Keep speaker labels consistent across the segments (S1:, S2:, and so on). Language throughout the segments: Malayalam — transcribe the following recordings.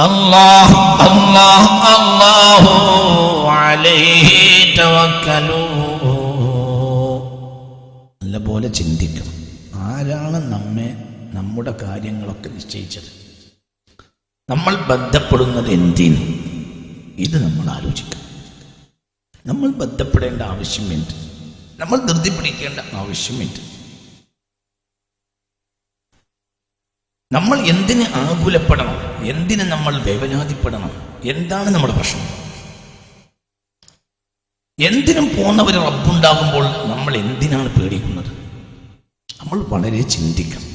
S1: അല്ലാഹു അല്ലാഹു അല്ലാഹു അലൈഹി തവക്കലൂ. നല്ലപോലെ ചിന്തിക്കണം. ആരാണ് നമ്മെ നമ്മുടെ കാര്യങ്ങളൊക്കെ നിശ്ചയിച്ചത്? നമ്മൾ ബന്ധപ്പെടുന്നത് എന്തിന്? ഇത് നമ്മൾ ആലോചിക്കണം. നമ്മൾ ബന്ധപ്പെടേണ്ട ആവശ്യമുണ്ട്. നമ്മൾ ധൃതി പിടിക്കേണ്ട ആവശ്യമുണ്ട്. നമ്മൾ എന്തിന് ആകുലപ്പെടണം? എന്തിന് നമ്മൾ വേവനാതിപ്പെടണം? എന്താണ് നമ്മുടെ പ്രശ്നം? എന്തിനും പോകുന്നവർ റബ്ബുണ്ടാകുമ്പോൾ നമ്മൾ എന്തിനാണ് പേടിക്കുന്നത്? നമ്മൾ വളരെ ചിന്തിക്കണം.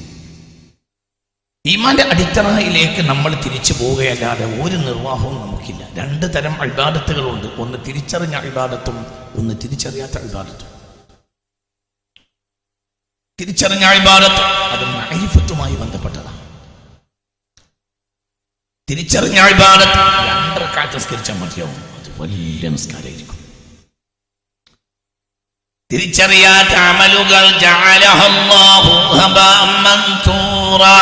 S1: ഈമാന്റെ അടിത്തറയിലേക്ക് നമ്മൾ തിരിച്ചു പോവുകയല്ലാതെ ഒരു നിർവാഹവും നമുക്കില്ല. രണ്ട് തരം ഇബാദത്തുകളുണ്ട്. ഒന്ന് തിരിച്ചറിഞ്ഞ ഇബാദത്തും ഒന്ന് തിരിച്ചറിയാത്ത ഇബാദത്തും. തിരിച്ചറിഞ്ഞ ഇബാദത്ത് അത് മഅരിഫത്തുമായി ബന്ധപ്പെട്ടതാണ്. തിരിച്ചറിഞ്ഞ ഇബാദത്ത് 2 റക്അത്ത് നിസ്കരിച്ചാൽ മതിയാവും. അത് വലിയ നിസ്കാരമായിരിക്കും. തിരിച്ചറിയാത്ത അമലുകൾ ജഅലഹല്ലാഹു ഹബഅൻ മൻതൂറാ,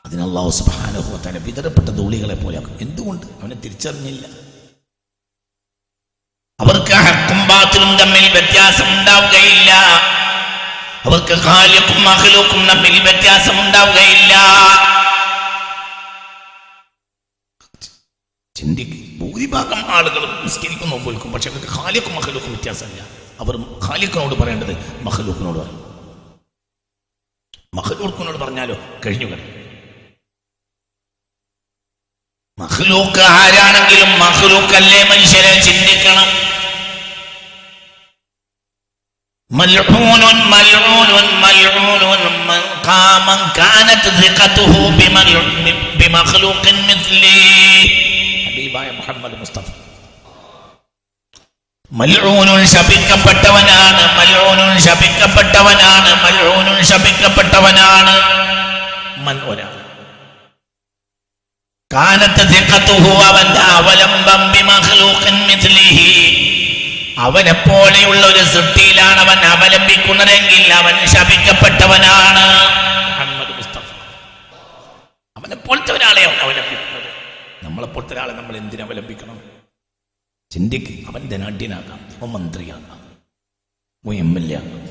S1: അതിന് അല്ലാഹു സുബ്ഹാനഹു വ തആല വിതരപ്പെട്ട ധൂളികളെ പോലെയാക്കും. എന്തുകൊണ്ട്? അവനെ തിരിച്ചറിഞ്ഞില്ല. അവർക്ക് ഹഖും ബാത്തിലും തമ്മിൽ വ്യത്യാസം ഉണ്ടാവുകയില്ല. അവർക്ക് ഖാലിഖും മഖ്ലൂഖും തമ്മിൽ വ്യത്യാസം ഉണ്ടാവുകയില്ല. ചിന്തിക്ക്. ഭൂരിഭാഗം ആളുകളും നിസ്കരിക്കുന്നു പോൽക്കും, പക്ഷെ അവർക്ക് ഖാലിഖും മഖ്ലൂഖും വ്യത്യാസമില്ല. അവർ ഖാലിഖിനോട് പറയേണ്ടത് മഖ്ലൂഖിനോട് പറയും. മഖ്ലൂഖിനോട് പറഞ്ഞാലോ കഴിഞ്ഞു കിടക്കും. മഖ്ലൂഖ് ആരാണെങ്കിലും മഖ്ലൂഖല്ലേ മനുഷ്യരെ ചിന്തിക്കണം. മൽഊനുൻ മൽഊനുൻ മൽഊനുൻ മൻ ഖാമൻ കാനത് സിഖതുഹു ബിമഖ്ലൂഖിൻ മിസ്ലി. ഹബീബായ മുഹമ്മദ് മുസ്തഫ. മൽഊനുൻ ശപിക്കപ്പെട്ടവനാണ്, മൽഊനുൻ ശപിക്കപ്പെട്ടവനാണ്, മൽഊനുൻ ശപിക്കപ്പെട്ടവനാണ്. മൻ ഒരാൾ കാനത്ത് സിഖതുഹു അവന്റെ അവലംബം ബിമഖ്ലൂഖിൻ മിസ്ലിഹി, അവനെ പോലെയുള്ള ഒരു സൃഷ്ടിയിലാണ് അവൻ അവലംബിക്കുന്നതെങ്കിൽ അവൻ ശപിക്കപ്പെട്ടവനാണ്. മുഹമ്മദ് മുസ്തഫ. അവനെ പോലത്തെ ഒരാളെ അവലംബിക്കുന്നത്. നമ്മളെപ്പോലത്തെ ഒരാളെ നമ്മൾ എന്തിനവലംബിക്കണം? ചിന്തിക്ക്. അവൻ ധനാഢ്യനാകാം, അവൻ മന്ത്രിയാകാം, അവൻ MLA ആകാം,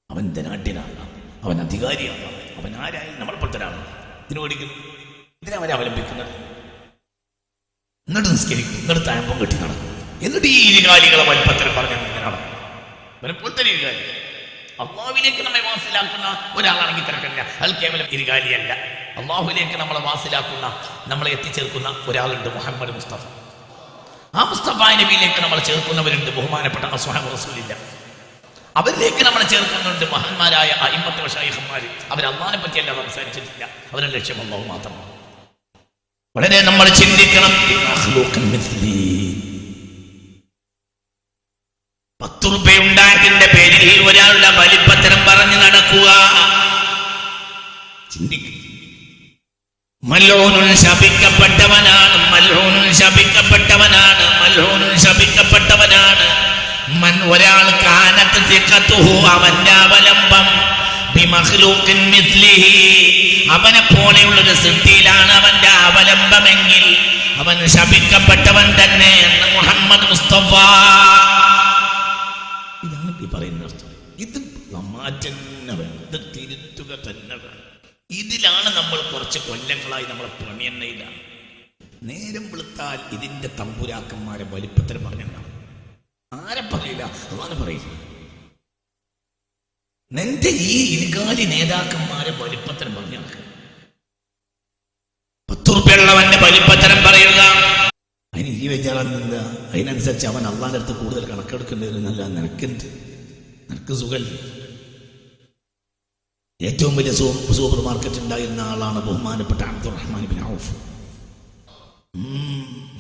S1: അവൻ ധനാഢ്യനാകാം, അവൻ അധികാരിയാകാം, അവൻ ആരായാലും നമ്മളെപ്പോലത്തെ ഒരാളാണ്. ഇതിന് പഠിക്കുന്നു. ഇതിനവരെ അവലംബിക്കുന്നത്. എന്നിട്ട് നിസ്കരിക്കും, എന്നിട്ട് താമ്പം കെട്ടി നടക്കും, എന്നിട്ട് ഈ ഇരുകാലികളെ വലിപ്പത്തിൽ പറഞ്ഞ നടക്കും. അവനെപ്പോലത്തെ ഇരുകാലി. അള്ളാഹുവിലേക്ക് നമ്മെ വാസിലാക്കുന്ന ഒരാളാണെങ്കിൽ തിരക്കില്ല, അയാൾ കേവലം ഇരുകാലിയല്ല. അള്ളാഹുവിലേക്ക് നമ്മളെ വാസിലാക്കുന്ന, നമ്മളെ എത്തിച്ചേർക്കുന്ന ഒരാളുണ്ട്, മുഹമ്മദ് മുസ്തഫ. ആ മുസ്തഫ നബിയിലേക്ക് നമ്മൾ ചേർക്കുന്നവരുണ്ട്, ബഹുമാനപ്പെട്ട അസ്ഹാബ് റസൂലില്ല. അവരിലേക്ക് നമ്മൾ ചേർക്കുന്നുണ്ട് മഹാന്മാരായ അഇമ്മത്ത് മശായിഖ്മാർ. അവർ അള്ളാഹിനെ പറ്റിയല്ല സംസാരിച്ചിട്ടില്ല. അവരുടെ ലക്ഷ്യം അല്ലാഹു മാത്രമാണ്. വളരെ നമ്മൾ ചിന്തിക്കണം. 10 രൂപ ഉണ്ടായതിന്റെ പേരിൽ ഒരാളുടെ വലിപ്പത്തരം പറഞ്ഞു നടക്കുക. ചിന്തിക്കും. മൽഊനുൻ ശപിക്കപ്പെട്ടവനാണ്, മൽഊനുൻ ശപിക്കപ്പെട്ടവനാണ്, മൽഊനുൻ ശപിക്കപ്പെട്ടവനാണ്. മൻ ഒരാൾ കാനത്ത് സിഖതുഹു അവന്റെ അവലംബം ബിമഖ്ലൂഖിൻ മിസ്ലിഹി അവനെ പോലെയുള്ള ഒരു സൃഷ്ടിയിലാണ് അവന്റെ അവലംബമെങ്കിൽ അവൻ ശപിക്കപ്പെട്ടവൻ തന്നെ എന്ന് മുഹമ്മദ് മുസ്തഫ. ഇതാണ് ഈ പറയുന്ന അർത്ഥം. ഇത് മാറ്റം വേണം, ഇത് തിരുത്തുക തന്നെ വേണം. ഇതിലാണ് നമ്മൾ കുറച്ച് കൊല്ലങ്ങളായി നമ്മളെ പണിയെണ്ണയിലാണ്. നേരം വെളുത്താൽ ഇതിന്റെ തമ്പുരാക്കന്മാരെ വലിപ്പത്തിൽ പറഞ്ഞതാണ്. ആരെ പറയില്ല, അതാണ് പറയില്ല. നിന്റെ ഈ ഇരുകാലി നേതാക്കന്മാരെ വലിപ്പത്തരം പറഞ്ഞു നടക്കുക. 10 രൂപയുള്ളവന്റെ വലിപ്പത്തരം പറയുക. അതിന് ഈ വെച്ചാളെന്നില്ല. അതിനനുസരിച്ച് അവൻ അള്ളാന്റെ അടുത്ത് കൂടുതൽ കണക്കെടുക്കേണ്ടതിനല്ല. നിനക്ക് സുഖം. ഏറ്റവും വലിയ സൂപ്പർ മാർക്കറ്റ് ഉണ്ടായിരുന്ന ആളാണ് ബഹുമാനപ്പെട്ട അബ്ദുറഹ്മാൻ ബിൻ ഔഫ്.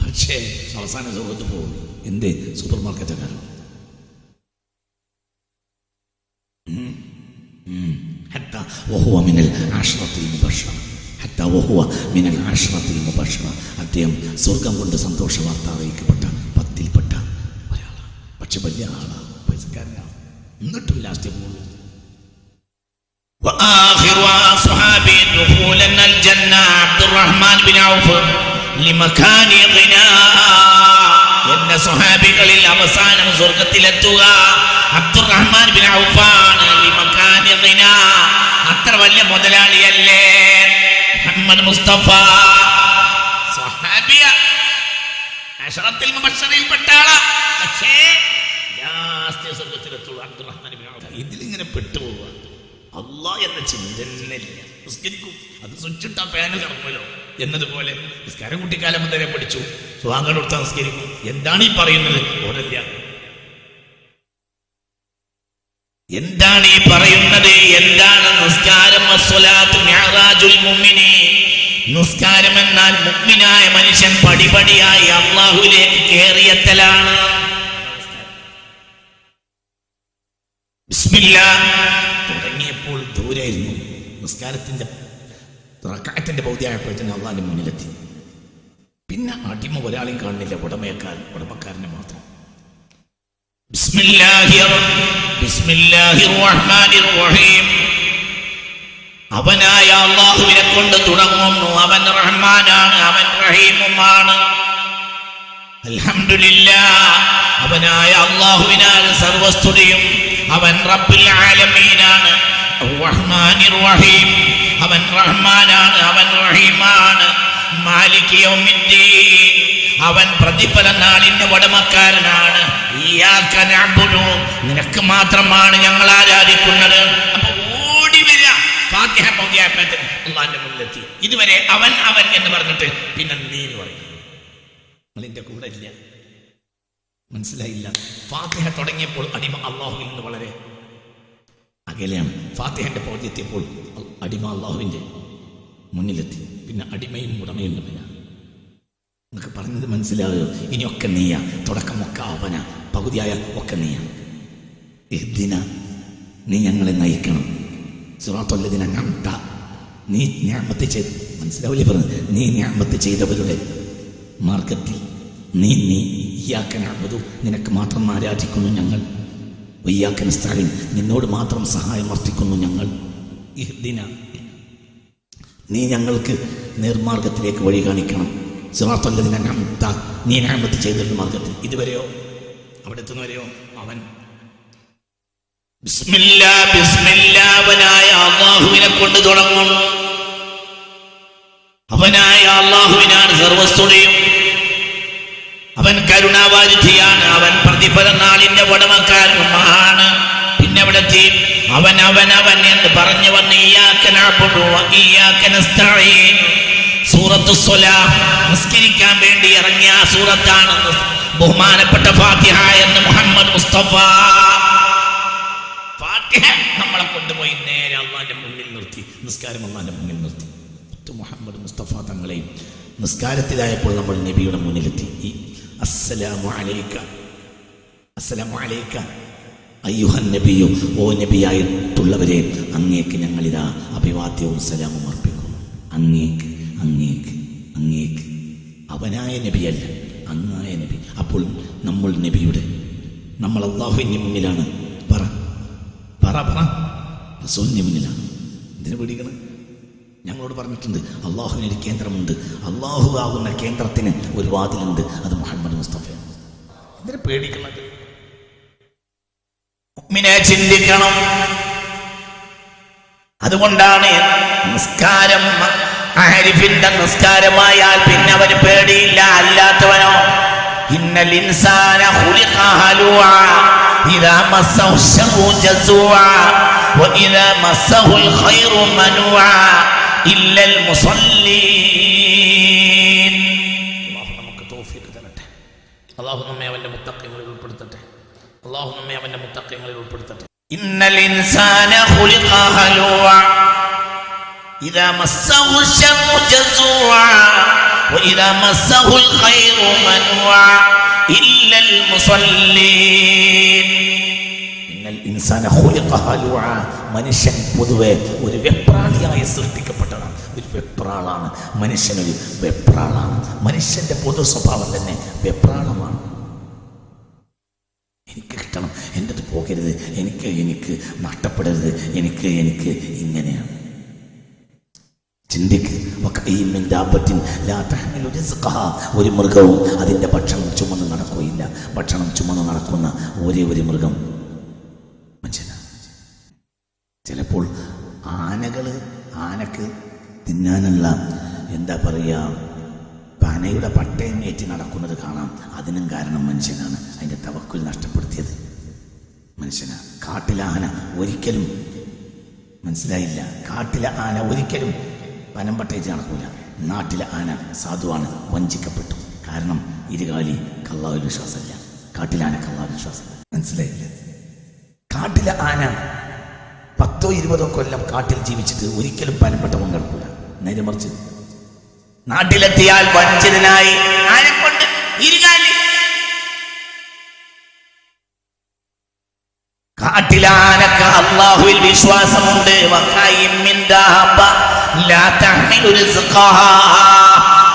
S1: പക്ഷേ അവസാന സുഖത്ത് പോകും. എന്തേ? സൂപ്പർ മാർക്കറ്റ് حتى وهو من العشرة المبشرة حتى وهو من العشرة المبشرة അദ്ദേഹം സ്വർഗം കൊണ്ട് സന്തോഷ വാർത്ത അറിയിക്കപ്പെട്ട 10-ൽപ്പെട്ട ഒരാളാണ്. പക്ഷെ വലിയ ആളാണ്, പൈസക്കാരനാണ്. എന്നിട്ടും ലാസ്റ്റ് പോകുള്ളൂ. وآخر أصحاب دخولا الجنة അബ്ദുറഹ്മാൻ ബിൻ ഔഫ് ലിമകാനി ഖിനാ, എന്ന സ്വഹാബികളിൽ അവസാനം സ്വർഗത്തിലെത്തുക അബ്ദുറഹ്മാൻ ബിൻ ഔഫാണ്. ലിമകാനി ഖിനാ, അത്ര വലിയ മുതലാളിയല്ലേ മുഹമ്മദ് മുസ്തഫ. സ്വഹാബിയ അശറത്തിൽ മുബശ്ശറയിൽപ്പെട്ട ആളാ, പക്ഷേ ലാസ്റ്റ് സ്വർഗത്തിലെത്തുക അബ്ദുറഹ്മാൻ ബിൻ ഔഫ്. ഇതിലിങ്ങനെ പെട്ടുപോവുക. അല്ലാഹ് എന്ന ചിന്തയില്ല. നിസ്കരിക്കും, അത് സ്വിച്ചിട്ടാ ഫാനിൽ കിടക്കുമല്ലോ എന്നതുപോലെ നിസ്കാരം കുട്ടിക്കാലം മുതലേ പഠിച്ചു. സുഹാങ്ങൾ കൊടുത്താൽ നിസ്കരിക്കും. എന്താണ് ഈ പറയുന്നത്? ഓരല്ല, എന്താണ് ഈ പറയുന്നത്? എന്താണ് നിസ്കാരം? നിസ്കാരം എന്നാൽ മുഅ്മിനായ മനുഷ്യൻ പടിപടിയായി അല്ലാഹുവിലേക്ക് കയറിയെത്തലാണ്. ബിസ്മില്ലാഹ് തുടങ്ങിയപ്പോൾ ദൂരെയായിരുന്നു. നിസ്കാരത്തിന്റെ റക്അത്തിന്റെ പൗതിയായപ്പോഴത്തേന് അള്ളാഹിന്റെ മുന്നിലെത്തി. പിന്നെ അടിമ ഒരാളെയും കാണുന്നില്ല, ഉടമക്കാരനെ മാത്രം. ബിസ്മില്ലാഹിർ റഹ്മാനിർ റഹീം. അവനായ അല്ലാഹുവിനെ കൊണ്ട് തുടങ്ങുന്നു. അവൻ റഹ്മാനാണ്, അവൻ റഹീമുമാണ്. അൽഹംദുലില്ലാഹ്, അവനായ അല്ലാഹുവിനാണ് സർവസ്തുതിയും. അവൻ റബ്ബുൽ ആലമീനാണ്. റഹ്മാനിർ റഹീം, അവൻ റഹ്മാനാണ്, അവൻ റഹീമാണ്. മാലിക് യൗമിദ്ദീൻ, അവൻ പ്രതിഫല നാളിന്റെ ഉടമക്കാരനാണ്. ഇയ്യാക നഅ്ബുദു, നിനക്ക് മാത്രമാണ് ഞങ്ങൾ ആരാധിക്കുന്നത്. അപ്പൊ ഓടി വരിക. ഫാത്തിഹ പൗതിയായപ്പോൾ അല്ലാഹുവിന്റെ മുന്നിലെത്തി. ഇതുവരെ അവൻ അവൻ എന്ന് പറഞ്ഞിട്ട് പിന്നെ നീ എന്ന് പറയും. നിങ്ങളിന്റെ കൂടെ ഇല്ല, മനസ്സിലായില്ല. ഫാത്തിഹ തുടങ്ങിയപ്പോൾ അടിമ അല്ലാഹുവിൽ നിന്ന് വളരെ അകലെയാണ്. ഫാത്തിഹന്റെ പൗതി എത്തിയപ്പോൾ അടിമ അല്ലാഹുവിന്റെ മുന്നിലെത്തി. പിന്നെ അടിമയും ഉടമയും തമ്മില. എന്നൊക്കെ പറഞ്ഞത് മനസ്സിലാവുകയോ? ഇനിയൊക്കെ നീയ, തുടക്കമൊക്കെ അവന, പകുതിയായ ഒക്കെ നീയ. ഇഹ്ദിന, നീ ഞങ്ങളെ നയിക്കണം. സിറാത്തുല്ലദീന അൻഅംത, നീ നിഅമത്ത് ചെയ്ത്, മനസ്സിലാവില്ലേ പറഞ്ഞത്? നീ നിഅമത്ത് ചെയ്തവരുടെ മാർഗത്തിൽ നീ ഇയ്യാക നഅ്ബുദു, നിനക്ക് മാത്രം ആരാധിക്കുന്നു ഞങ്ങൾ. വയ്യാക നസ്തഈൻ, നിന്നോട് മാത്രം സഹായം അർത്ഥിക്കുന്നു ഞങ്ങൾ. ഇഹ്ദിന, നീ ഞങ്ങൾക്ക് നേർമാർഗത്തിലേക്ക് വഴി കാണിക്കണം. സിറാത്തുല്ലദീന അൻഅംത, നീ നിഅമത്ത് ചെയ്തവരുടെ മാർഗത്തിൽ. ഇതുവരെയോ അവിടെ എത്തുന്നവരെയോ അവൻ ബിസ്മില്ലാഹ് ബിസ്മില്ലാഹ്, അവനായ അല്ലാഹുവിനെ കൊണ്ട് തുടങ്ങും. അവനായ അല്ലാഹുവിനാണ് സർവസ്തുതിയും. അവൻ കരുണാവാരിധിയാണ്. അവൻ പ്രതിഫല നാളിന്റെ ഉടമക്കാരനുമാണ്. പിന്നെ അവിടെ അവൻ അവൻ അവൻ എന്ന് പറഞ്ഞു വന്ന് ഇയ്യാക നഅ്ബുദു വ ഇയ്യാക നസ്തഈൻ. സൂറത്തു സ്വലാഹ്, നിസ്കരിക്കാൻ വേണ്ടി ഇറങ്ങിയ സൂറത്താണ് ബഹുമാനപ്പെട്ട ഫാത്തിഹ എന്ന് മുഹമ്മദ് മുസ്തഫ. ഫാത്തിഹ നമ്മളെ കൊണ്ടുപോയി നേരെ അല്ലാഹുവിന്റെ മുന്നിൽ നിർത്തി. നിസ്കാരം അല്ലാഹുവിന്റെ മുന്നിൽ നിർത്തി. മുഹമ്മദ് മുസ്തഫ തങ്ങളെയും നിസ്കാരത്തിലായപ്പോൾ നമ്മൾ നബിയുടെ മുന്നിലെത്തി. അസ്സലാമു അലൈക, അസ്സലാമു അലൈക അയ്യുഹൻ നബിയു, ഓ നബിയായിട്ടുള്ളവരെ, അങ്ങേക്ക് ഞങ്ങളിതാ അഭിവാദ്യവും സലാമും അർപ്പിക്കുന്നു. അങ്ങേക്ക് അങ്ങേക്ക് അങ്ങേക്ക്. അവനായ നബിയല്ല, അങ്ങായ നബി. അപ്പോൾ നമ്മൾ നബിയുടെ, നമ്മൾ അല്ലാഹുവിന്റെ മുന്നിലാണ്. പറ പറ പറ റസൂലിന്റെ മുന്നിലാണ്. എന്തിനു പേടിക്കണം? ഞങ്ങളോട് പറഞ്ഞിട്ടുണ്ട് അള്ളാഹുവിന് ഒരു കേന്ദ്രമുണ്ട്. അള്ളാഹു ആകുന്ന കേന്ദ്രത്തിന് ഒരു വാതിലുണ്ട്, അത് മുഹമ്മദ് മുസ്തഫയാണ്. എന്തിനു പേടിക്കുന്നത്? മുഅ്മിനെ ചിന്തിക്കണം. അതുകൊണ്ടാണ് നിസ്കാരം ആരിഫിന്റെ നിസ്കാരമായാൽ പിന്നെ അവന് പേടിയില്ല. അല്ലാത്തവനോ ഇന്നൽ ഇൻസാന ഖുലിഖ ഹലുആ ഇദാ മസ്സഹു ശർറു ജസൂആ വഇദാ മസ്സഹുൽ ഖൈറു മനുആ ഇല്ലൽ മുസല്ലീൻ. അല്ലാഹു നമുക്ക് തൗഫീഖ് തരട്ടെ. അല്ലാഹു നമ്മെ അവന്റെ മുത്തഖീങ്ങളിൽ ഉൾപ്പെടുത്തട്ടെ. അല്ലാഹു നമ്മെ അവന്റെ മുത്തഖീങ്ങളിൽ ഉൾപ്പെടുത്തട്ടെ. ഇന്നൽ ഇൻസാന ഖുലിഖ ഹലുആ ഇദാ മസ്സഹു ശർറു ജസൂആ വഇദാ മസ്സഹുൽ ഖൈറു മനുആ ഇല്ലൽ മുസല്ലീൻ. ഇൻസാന ഖുലിഖ ഹലുആ, മനുഷ്യൻ പൊതുവെ ഒരു വെപ്രാളിയായി സൃഷ്ടിക്കപ്പെട്ടതാണ്. ഒരു വെപ്രാളാണ് മനുഷ്യനൊരു വെപ്രാളാണ്. മനുഷ്യന്റെ പൊതു സ്വഭാവം തന്നെ വെപ്രാളമാണ്. എനിക്ക് കിട്ടണം, എൻ്റെത് പോകരുത്, എനിക്ക് നഷ്ടപ്പെടരുത്, എനിക്ക് ഇങ്ങനെയാണ്. ചിന്തിക്ക്, ഒരു മൃഗവും അതിൻ്റെ ഭക്ഷണം ചുമന്ന് നടക്കുകയില്ല. ഭക്ഷണം ചുമന്ന് നടക്കുന്ന ഒരേ ഒരു മൃഗം മനുഷ്യനാണ്. ചിലപ്പോൾ ആനക്ക് തിന്നാനുള്ള എന്താ പറയുക, പനയുടെ പട്ടയം ഏറ്റി നടക്കുന്നത് കാണാം. അതിനും കാരണം മനുഷ്യനാണ്. അതിൻ്റെ തവക്കുൽ നഷ്ടപ്പെടുത്തിയത് മനുഷ്യനാണ്. കാട്ടിലെ ആന ഒരിക്കലും, മനസ്സിലായില്ല, കാട്ടിലെ ആന ഒരിക്കലും പനം പട്ടയിച്ച് നടക്കൂല. നാട്ടിലെ ആന സാധുവാണ്, വഞ്ചിക്കപ്പെട്ടു. കാരണം ഇരുകാലി അല്ലാഹുവിൽ വിശ്വാസമില്ല. കാട്ടിലെ ആനക്ക് അല്ലാഹുവിൽ വിശ്വാസമില്ല. മനസ്സിലായില്ല. കാട്ടിലെ ആന 10-20 കൊല്ലം കാട്ടിൽ ജീവിച്ചിട്ട് ഒരിക്കലും പനമ്പട്ട പങ്കെടുക്കൂല. നേരെ മറിച്ച് നാട്ടിലെത്തിയാൽ വഞ്ചിതനായി ആനക്കൊണ്ട് ഇരുകാലി. കാട്ടിലാനക്ക് അല്ലാഹുവിൽ വിശ്വാസമുണ്ട്.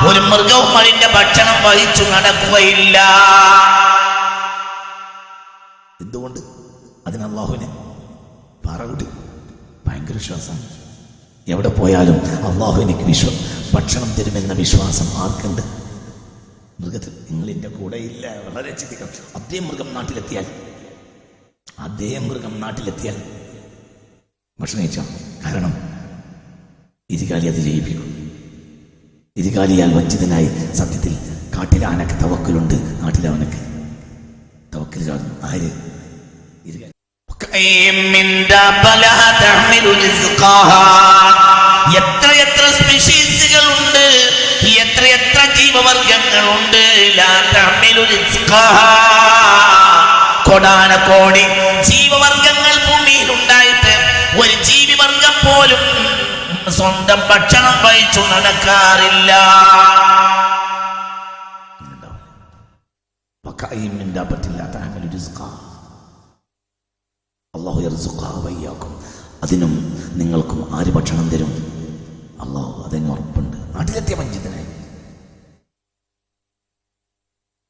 S1: ഒരു മൃഗവും അതിന്റെ ഭക്ഷണം വഹിച്ചു നടക്കുകയില്ല. എന്തുകൊണ്ട്? അതിന് അല്ലാഹുവിനെ പറവിട്ട് ഭയങ്കര വിശ്വാസമാണ്. എവിടെ പോയാലും അല്ലാഹു എനിക്ക് ഭക്ഷണം തരുമെന്ന വിശ്വാസം ആർക്കുണ്ട്? മൃഗത്തിൽ. നിങ്ങളിൻ്റെ കൂടെ ഇല്ല. വളരെ ചിന്തിക്കണം. അതേ മൃഗം നാട്ടിലെത്തിയാൽ ഭക്ഷണം കഴിച്ചോ? കാരണം ഇരുകാലി അത് ജയിപ്പിക്കും. ഇരുകാലിയാൽ വഞ്ചിതനായി. സത്യത്തിൽ കാട്ടിലെ ആനക്ക് തവക്കലുണ്ട്, നാട്ടിലെ അവനക്ക് തവക്കൽ ചാടുന്നു. ആര്? ഇരുകാലി. എത്ര സ്പീഷീസുകളുണ്ട്, എത്ര ജീവവർഗങ്ങളുണ്ട്. കോടാനകോടി ജീവവർഗങ്ങൾ ഭൂമിയിൽ ഉണ്ടായിട്ട് ഒരു ജീവിവർഗം പോലും സ്വന്തം ഭക്ഷണം വഹിച്ചു നടക്കാറില്ല. അതിനും നിങ്ങൾക്കും ആര് ഭക്ഷണം തരും? അല്ലാഹു. അതിന് ഉറപ്പുണ്ട്. നാട്ടിലെത്തിയ വഞ്ചിതനായി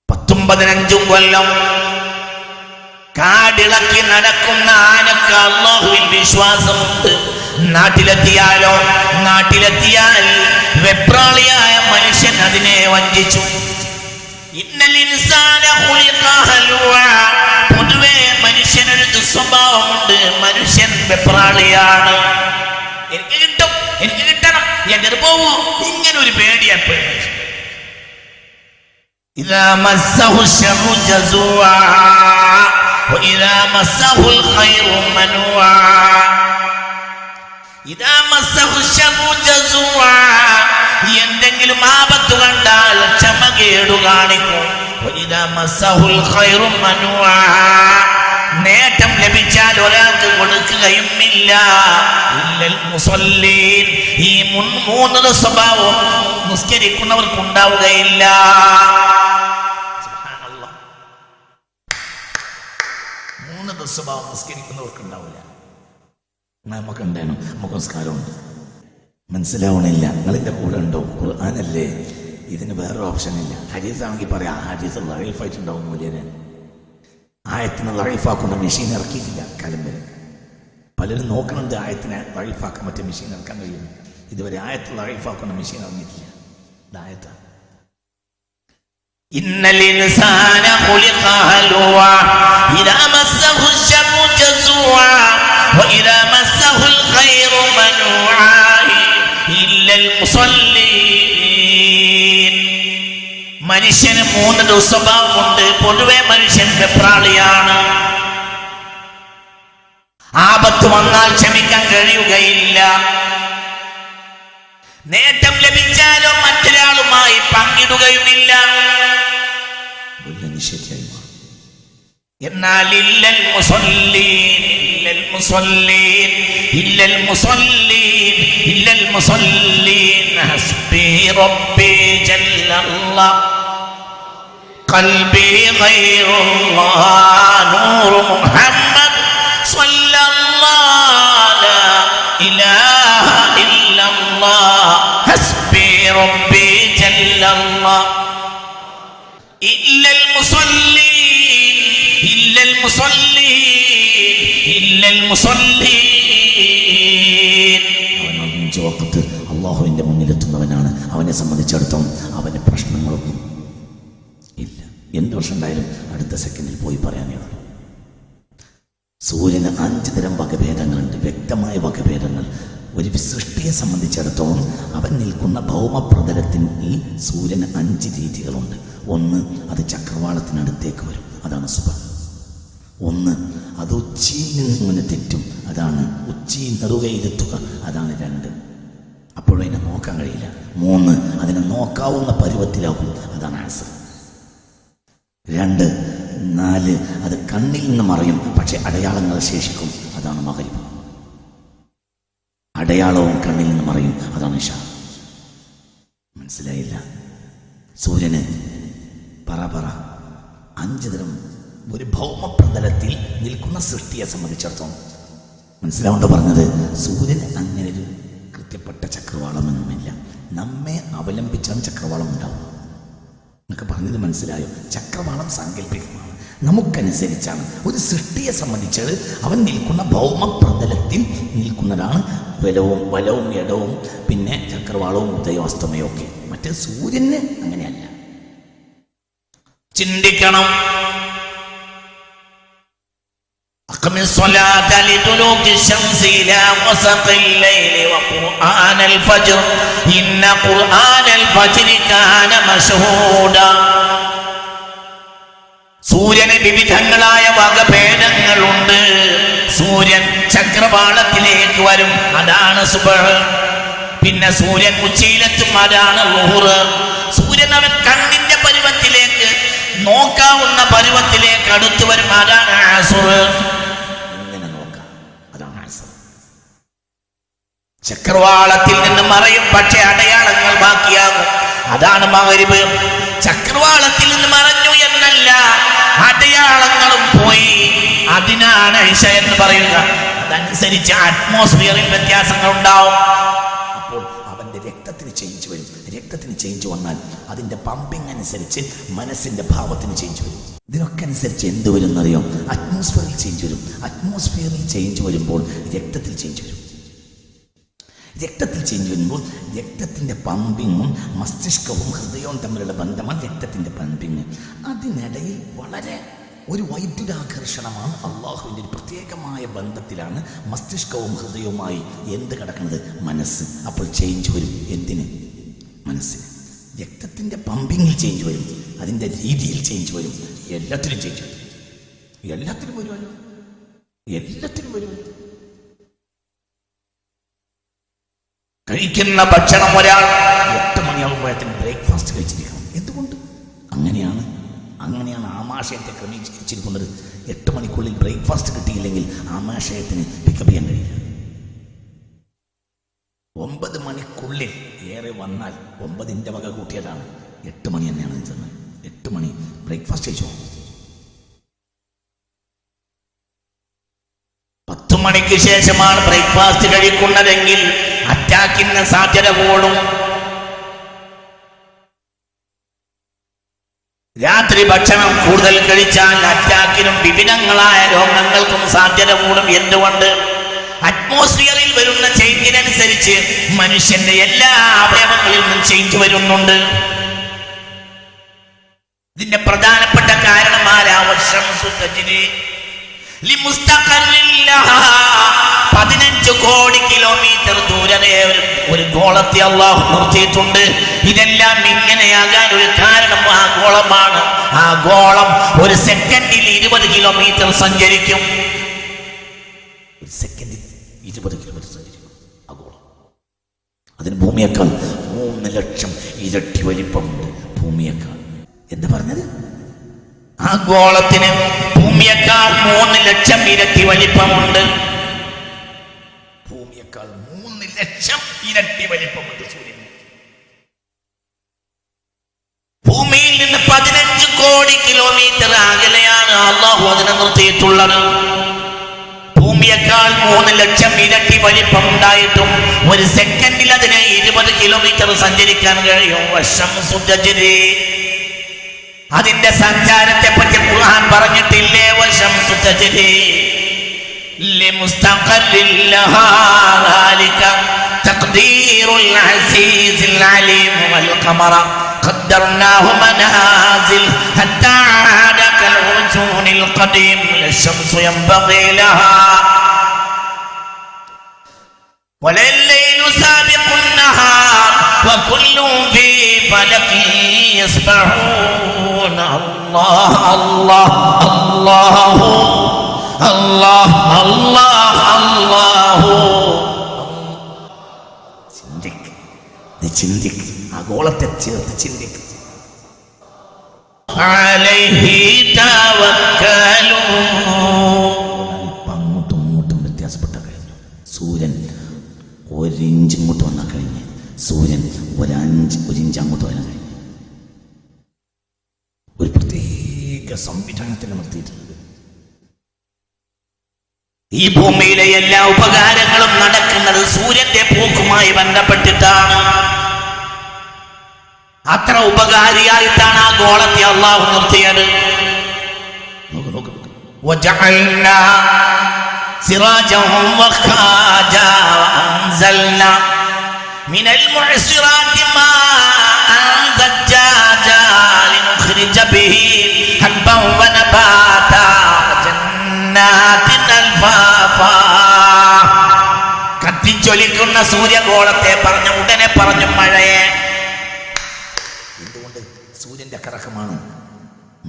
S1: 10-15 കൊല്ലം കാടിളക്കി നടക്കുന്ന ആനക്ക് അല്ലാഹുവിൽ വിശ്വാസമുണ്ട്. നാട്ടിലെത്തിയാൽ വെപ്രാളിയായ മനുഷ്യൻ അതിനെ വഞ്ചിച്ചു. പൊതുവെ മനുഷ്യനൊരു ദുസ്വഭാവമുണ്ട്. മനുഷ്യൻ വെപ്രാളിയാണ്. എനിക്ക് കിട്ടണം, എങ്ങനെ പോവോ, ഇങ്ങനെ ഒരു പേടിയപ്പോൾ. ഇദാ മസ്സഹു ശർറു ജസൂആ വഇദാ മസ്സഹു ഖൈറു മനുആ. ഇദാ മസ്സഹു ശർറു ജസൂആ, എന്തെങ്കിലും ആപത്ത് കണ്ടാൽ ക്ഷമകേടു കാണിക്കും. വഇദാ മസ്സഹു ഖൈറു മനുആ, നേട്ടം ലഭിച്ചാൽ ഒരാൾക്ക് കൊടുക്കുകയും ഇല്ല. ഇല്ലൽ മുസല്ലീൻ, ഈ 3 സ്വഭാവം നിസ്കരിക്കുന്നവർക്കുണ്ടാവുകയില്ല. സുബ്ഹാനല്ലാഹ്. 3 സ്വഭാവം നിസ്കരിക്കുന്നവർക്കുണ്ടാവില്ല. നമുക്കുണ്ടായിരുന്നു. നമുക്ക് നമസ്കാരമുണ്ട്. മനസ്സിലാവണില്ല. നിങ്ങളിൻ്റെ കൂടെ ഉണ്ടോ? ഖുർആനല്ലേ? ഇതിന് വേറെ ഓപ്ഷൻ ഇല്ല. ഹദീസാണെങ്കിൽ പറയാം, ഹദീസ് ലൈഫായിട്ടുണ്ടാവും. മൂല്യനെ ആയത്തിനെ ലൈഫാക്കുന്ന മെഷീൻ ഇറക്കിയിട്ടില്ല കാലം വരെ. പലരും നോക്കണുണ്ട് ആയത്തിനെ ലൈഫാക്കാൻ മറ്റേ മെഷീൻ ഇറക്കാൻ കഴിയും. ഇതുവരെ ആയത്തിൽ ലൈഫാക്കുന്ന മെഷീൻ ഇറങ്ങിയിട്ടില്ല. ഇതായത്താണ്. ഇന്നൽ ഇൻസാന ഖുലിഖ ഹലുവാ ഇദാ മസ്സഹു ശർറു ജസൂആ വഇദാ മസ്സഹുൽ ഖൈറു മനുആ ഇല്ലൽ മുസല്ലീൻ. മനുഷ്യന് 3 സ്വഭാവമുണ്ട്. പൊതുവെ മനുഷ്യൻ വെപ്രാളിയാണ്. ആപത്ത് വന്നാൽ ക്ഷമിക്കാൻ കഴിയുകയില്ല. നേട്ടം ലഭിച്ചാലോ മറ്റൊരാളുമായി പങ്കിടുകയുമില്ല. എന്നാൽ ഇല്ലൽ മുസല്ലീൻ ഹസ്ബി റബ്ബി ജല്ലല്ലാഹ് ഖൽബി ഗൈറുല്ലാഹ് നൂറു മുഹമ്മദ് സ്വല്ലല്ലാഹു ലാ ഇലാഹ ഇല്ലല്ലാഹ് ഹസ്ബി റബ്ബി ജല്ലല്ലാഹ്. ഇല്ലൽ മുസല്ലീൻ അവൻ 5 വഖത്ത്
S2: അള്ളാഹുവിൻ്റെ മുന്നിലെത്തുന്നവനാണ്. അവനെ സംബന്ധിച്ചിടത്തോളം അവൻ്റെ പ്രശ്നങ്ങളൊന്നും ഇല്ല. എന്ത് പ്രശ്നം ഉണ്ടായാലും അടുത്ത സെക്കൻഡിൽ പോയി പറയാനേ ഉള്ളൂ. സൂര്യന് 5 തരം വകഭേദങ്ങളുണ്ട്, വ്യക്തമായ വകഭേദങ്ങൾ. ഒരു സൃഷ്ടിയെ സംബന്ധിച്ചിടത്തോളം അവൻ നിൽക്കുന്ന ഭൗമപ്രതലത്തിൽ സൂര്യന് 5 രീതികളുണ്ട്. ഒന്ന്, അത് ചക്രവാളത്തിനടുത്തേക്ക് വരും, അതാണ് സുബഹ്. ഒന്ന്, അത് ഉച്ചിയിൽ നിന്ന് തെറ്റും, അതാണ് ഉച്ചിയിൽ നെറുകയിലെത്തുക, അതാണ് 2. അപ്പോഴും അതിനെ നോക്കാൻ കഴിയില്ല. 3, അതിനെ നോക്കാവുന്ന പരുവത്തിലാകും, അതാണ് അസ്ർ. 2, 4, അത് കണ്ണിൽ നിന്ന് മറയും, പക്ഷെ അടയാളങ്ങൾ ശേഷിക്കും, അതാണ് മഗ്രിബ്. അടയാളവും കണ്ണിൽ നിന്ന് മറയും, അതാണ് ഇശാ. മനസ്സിലായില്ല? സൂര്യന് പറ 5 തരം ഒരു ഭൗമപ്രതലത്തിൽ നിൽക്കുന്ന സൃഷ്ടിയെ സംബന്ധിച്ചിടത്തോളം മനസ്സിലാവേണ്ട പറഞ്ഞത്. സൂര്യന് അങ്ങനെ ഒരു കൃത്യപ്പെട്ട ചക്രവാളമൊന്നുമില്ല. നമ്മെ അവലംബിച്ചാണ് ചക്രവാളം ഉണ്ടാവുക. എന്നൊക്കെ പറഞ്ഞത് മനസ്സിലായോ? ചക്രവാളം സാങ്കല്പികമാണ്, നമുക്കനുസരിച്ചാണ്. ഒരു സൃഷ്ടിയെ സംബന്ധിച്ച് അവൻ നിൽക്കുന്ന ഭൗമപ്രതലത്തിൽ നിൽക്കുന്നതാണ് വലവും ഇടവും, പിന്നെ ചക്രവാളവും ഉദയാസ്തമയവും ഒക്കെ. മറ്റേ സൂര്യന് അങ്ങനെയല്ല.
S1: ചിന്തിക്കണം. أقم الصلاة لدلوك الشمس إلى غسق الليل وقرآن الفجر إن قرآن الفجر كان مشهودا. സൂര്യന് വിവിധങ്ങളായ വകഭേദങ്ങളുണ്ട്. സൂര്യൻ ചക്രവാളത്തിലേക്ക് വരും, അതാണ് സുബഹ്. പിന്നെ സൂര്യൻ ഉച്ചയിലെത്തും, അതാണ് ളുഹ്ർ. സൂര്യൻ അവൻ കണ്ണിന്റെ പരുവത്തിലേക്ക്, നോക്കാവുന്ന പരുവത്തിലേക്ക് അടുത്തു വരും, അതാണ് അസ്ർ.
S2: ഇങ്ങനെ നോക്കാം, അതാണ് അസ്ർ.
S1: ചക്രവാളത്തിൽ നിന്ന് മറയും, പക്ഷെ അടയാളങ്ങൾ ബാക്കിയാകും, അതാണ് മഗ്രിബ്. ചക്രവാളത്തിൽ നിന്ന് മറഞ്ഞു എന്നല്ല, അടയാളങ്ങളും പോയി, അതിനാണ് ഇശ എന്ന് പറയുക. അതനുസരിച്ച് അറ്റ്മോസ്ഫിയറിൽ വ്യത്യാസങ്ങൾ ഉണ്ടാവും.
S2: അപ്പോൾ അവൻ്റെ രക്തത്തിന് ചേഞ്ച് വരും. രക്തത്തിന് ചേഞ്ച് വന്നാൽ അതിൻ്റെ പമ്പിങ് അനുസരിച്ച് മനസ്സിൻ്റെ ഭാവത്തിന് ചേഞ്ച് വരും. ഇതിനൊക്കെ അനുസരിച്ച് എന്ത് വരും എന്നറിയോ? അറ്റ്മോസ്ഫിയറിൽ ചേഞ്ച് വരും. അറ്റ്മോസ്ഫിയറിൽ ചേഞ്ച് വരുമ്പോൾ രക്തത്തിൽ ചേഞ്ച് വരും. രക്തത്തിൽ ചേഞ്ച് വരുമ്പോൾ രക്തത്തിൻ്റെ പമ്പിങ്ങും മസ്തിഷ്കവും ഹൃദയവും തമ്മിലുള്ള ബന്ധമാണ് രക്തത്തിൻ്റെ പമ്പിങ്. അതിനിടയിൽ വളരെ ഒരു വൈദ്യുതാകർഷണമാണ്. അള്ളാഹുവിൻ്റെ ഒരു പ്രത്യേകമായ ബന്ധത്തിലാണ് മസ്തിഷ്കവും ഹൃദയവുമായി എന്ത് കിടക്കുന്നത്? മനസ്സ്. അപ്പോൾ ചേഞ്ച് വരും. എന്തിന്? മനസ്സിന്. രക്തത്തിൻ്റെ പമ്പിങ്ങിൽ ചേഞ്ച് വരും, അതിൻ്റെ രീതിയിൽ ചേഞ്ച് വരും, എല്ലാത്തിനും ചേഞ്ച് വരും. എല്ലാത്തിനും വരുമല്ലോ, എല്ലാത്തിനും വരുമല്ലോ.
S1: കഴിക്കുന്ന ഭക്ഷണം ഒരാൾ
S2: 8 മണിയാകുമ്പോഴത്തേന് ബ്രേക്ക്ഫാസ്റ്റ് കഴിച്ചിരിക്കണം. എന്തുകൊണ്ട്? അങ്ങനെയാണ് ആമാശയത്തെ ക്രമീകരിച്ചിരിക്കുന്നത്. 8 മണിക്കുള്ളിൽ ബ്രേക്ക്ഫാസ്റ്റ് കിട്ടിയില്ലെങ്കിൽ ആമാശയത്തിന് പിക്കപ്പ് ചെയ്യാൻ കഴിയില്ല. 9 മണിക്കുള്ളിൽ ഏറെ വന്നാൽ 9ന്റെ വക കൂട്ടിയതാണ്. 8 മണി തന്നെയാണ് ചെന്നത്. 8 മണി ബ്രേക്ക്ഫാസ്റ്റ് കഴിച്ചോ.
S1: 10 മണിക്ക് ശേഷമാണ് ബ്രേക്ക്ഫാസ്റ്റ് കഴിക്കുന്നതെങ്കിൽ അറ്റാക്കിന് സാധ്യത കൂടും. രാത്രി ഭക്ഷണം കൂടുതൽ കഴിച്ചാൽ അറ്റാക്കിനും വിവിധങ്ങളായ രോഗങ്ങൾക്കും സാധ്യത കൂടും. എന്തുകൊണ്ട്? അറ്റ്മോസ്ഫിയറിൽ വരുന്ന ചേഞ്ചിനനുസരിച്ച് മനുഷ്യന്റെ എല്ലാ അവയവങ്ങളിൽ നിന്നും ചേഞ്ച് വരുന്നുണ്ട്. ഇതിന്റെ പ്രധാനപ്പെട്ട കാരണം ആരാ? 15 കോടി കിലോമീറ്റർ ദൂരെ ഒരു ഗോളത്തെ അല്ലാഹു നിർത്തിയിട്ടുണ്ട്. ഇതെല്ലാം ഇങ്ങനെയാകാൻ ഒരു കാരണം ആ ഗോളമാണ്. ആ ഗോളം ഒരു സെക്കൻഡിൽ 20 കിലോമീറ്റർ സഞ്ചരിക്കും.
S2: ഒരു സെക്കൻഡിൽ 20 കിലോമീറ്റർ സഞ്ചരിക്കും ആ ഗോളം. അതിന് ഭൂമിയേക്കാൾ 3 ലക്ഷം ഇരട്ടി വലിപ്പമുണ്ട്. ഭൂമിയേക്കാൾ. എന്താ പറഞ്ഞത്?
S1: ആ ഗോളത്തിന് ഭൂമിയേക്കാൾ 3 ലക്ഷം ഇരട്ടി വലിപ്പമുണ്ട്.
S2: ഭൂമിയേക്കാൾ 3 ലക്ഷം ഇരട്ടി വലിപ്പമുണ്ട് സൂര്യന്.
S1: ഭൂമിയിൽ നിന്ന് 15 കോടി കിലോമീറ്റർ അകലെയാണ് അല്ലാഹു അതിനെ നിർത്തിയിട്ടുള്ളത്. ഭൂമിയേക്കാൾ 3 ലക്ഷം ഇരട്ടി വലിപ്പം ഉണ്ടായിട്ടും ഒരു സെക്കൻഡിൽ അതിന് 20 കിലോമീറ്റർ സഞ്ചരിക്കാൻ കഴിയും. വശംസു തജ്രി. അതിന്റെ സഞ്ചാരത്തെ പറ്റി ഖുർആൻ പറഞ്ഞിട്ടില്ലേ? വശംസു തജ്രി ലിമുസ്തഖറിൻ ലഹാ. تقدير العزيز العليم والقمر قدرناه منازل حتى عاد كالعرجون القديم لا الشمس ينبغي لها ولا الليل سابق النهار وكل في فلك يسبحون الله الله الله الله الله الله.
S2: ചിന്തിക്ക്, ആഗോളത്തെ ചേർത്ത് ചിന്തിക്ക്.
S1: അലൈഹി തവക്കലൂ.
S2: അങ്ങോട്ടും ഇങ്ങോട്ടും വ്യത്യാസപ്പെട്ട കഴിഞ്ഞു. സൂര്യൻ ഒരിഞ്ച് ഇങ്ങോട്ട് വന്നാൽ കഴിഞ്ഞ്, സൂര്യൻ ഒരിഞ്ച് അങ്ങോട്ട് വരാൻ കഴിഞ്ഞു. ഒരു പ്രത്യേക സംവിധാനത്തിൽ നിർത്തിയിട്ടുണ്ട്.
S1: ഈ ഭൂമിയിലെ എല്ലാ ഉപകാരങ്ങളും നടക്കുന്നത് സൂര്യന്റെ പോക്കുമായി ബന്ധപ്പെട്ടിട്ടാണ്. അത്ര ഉപകാരിയായിട്ടാണ് ആ ഗോളത്തെ അള്ളാഹു നിർത്തിയത്. വജഅൽനാ സിറാജൻ വഖാജാ വഅൻസൽനാ മിനൽ മുഅ്സിറാത്തി മാഅൻ സജ്ജാജാ ലിനുഖ്രിജ ബിഹി ഹബ്ബൻ വനബാതാ വജന്നാതിൻ അൽഫാഫാ. കത്തിജ്വലിക്കുന്ന സൂര്യഗോളത്തെ പറഞ്ഞ ഉടനെ പറഞ്ഞു മഴയെ.
S2: എന്തുകൊണ്ട്? സൂര്യന്റെ കറക്കമാണ്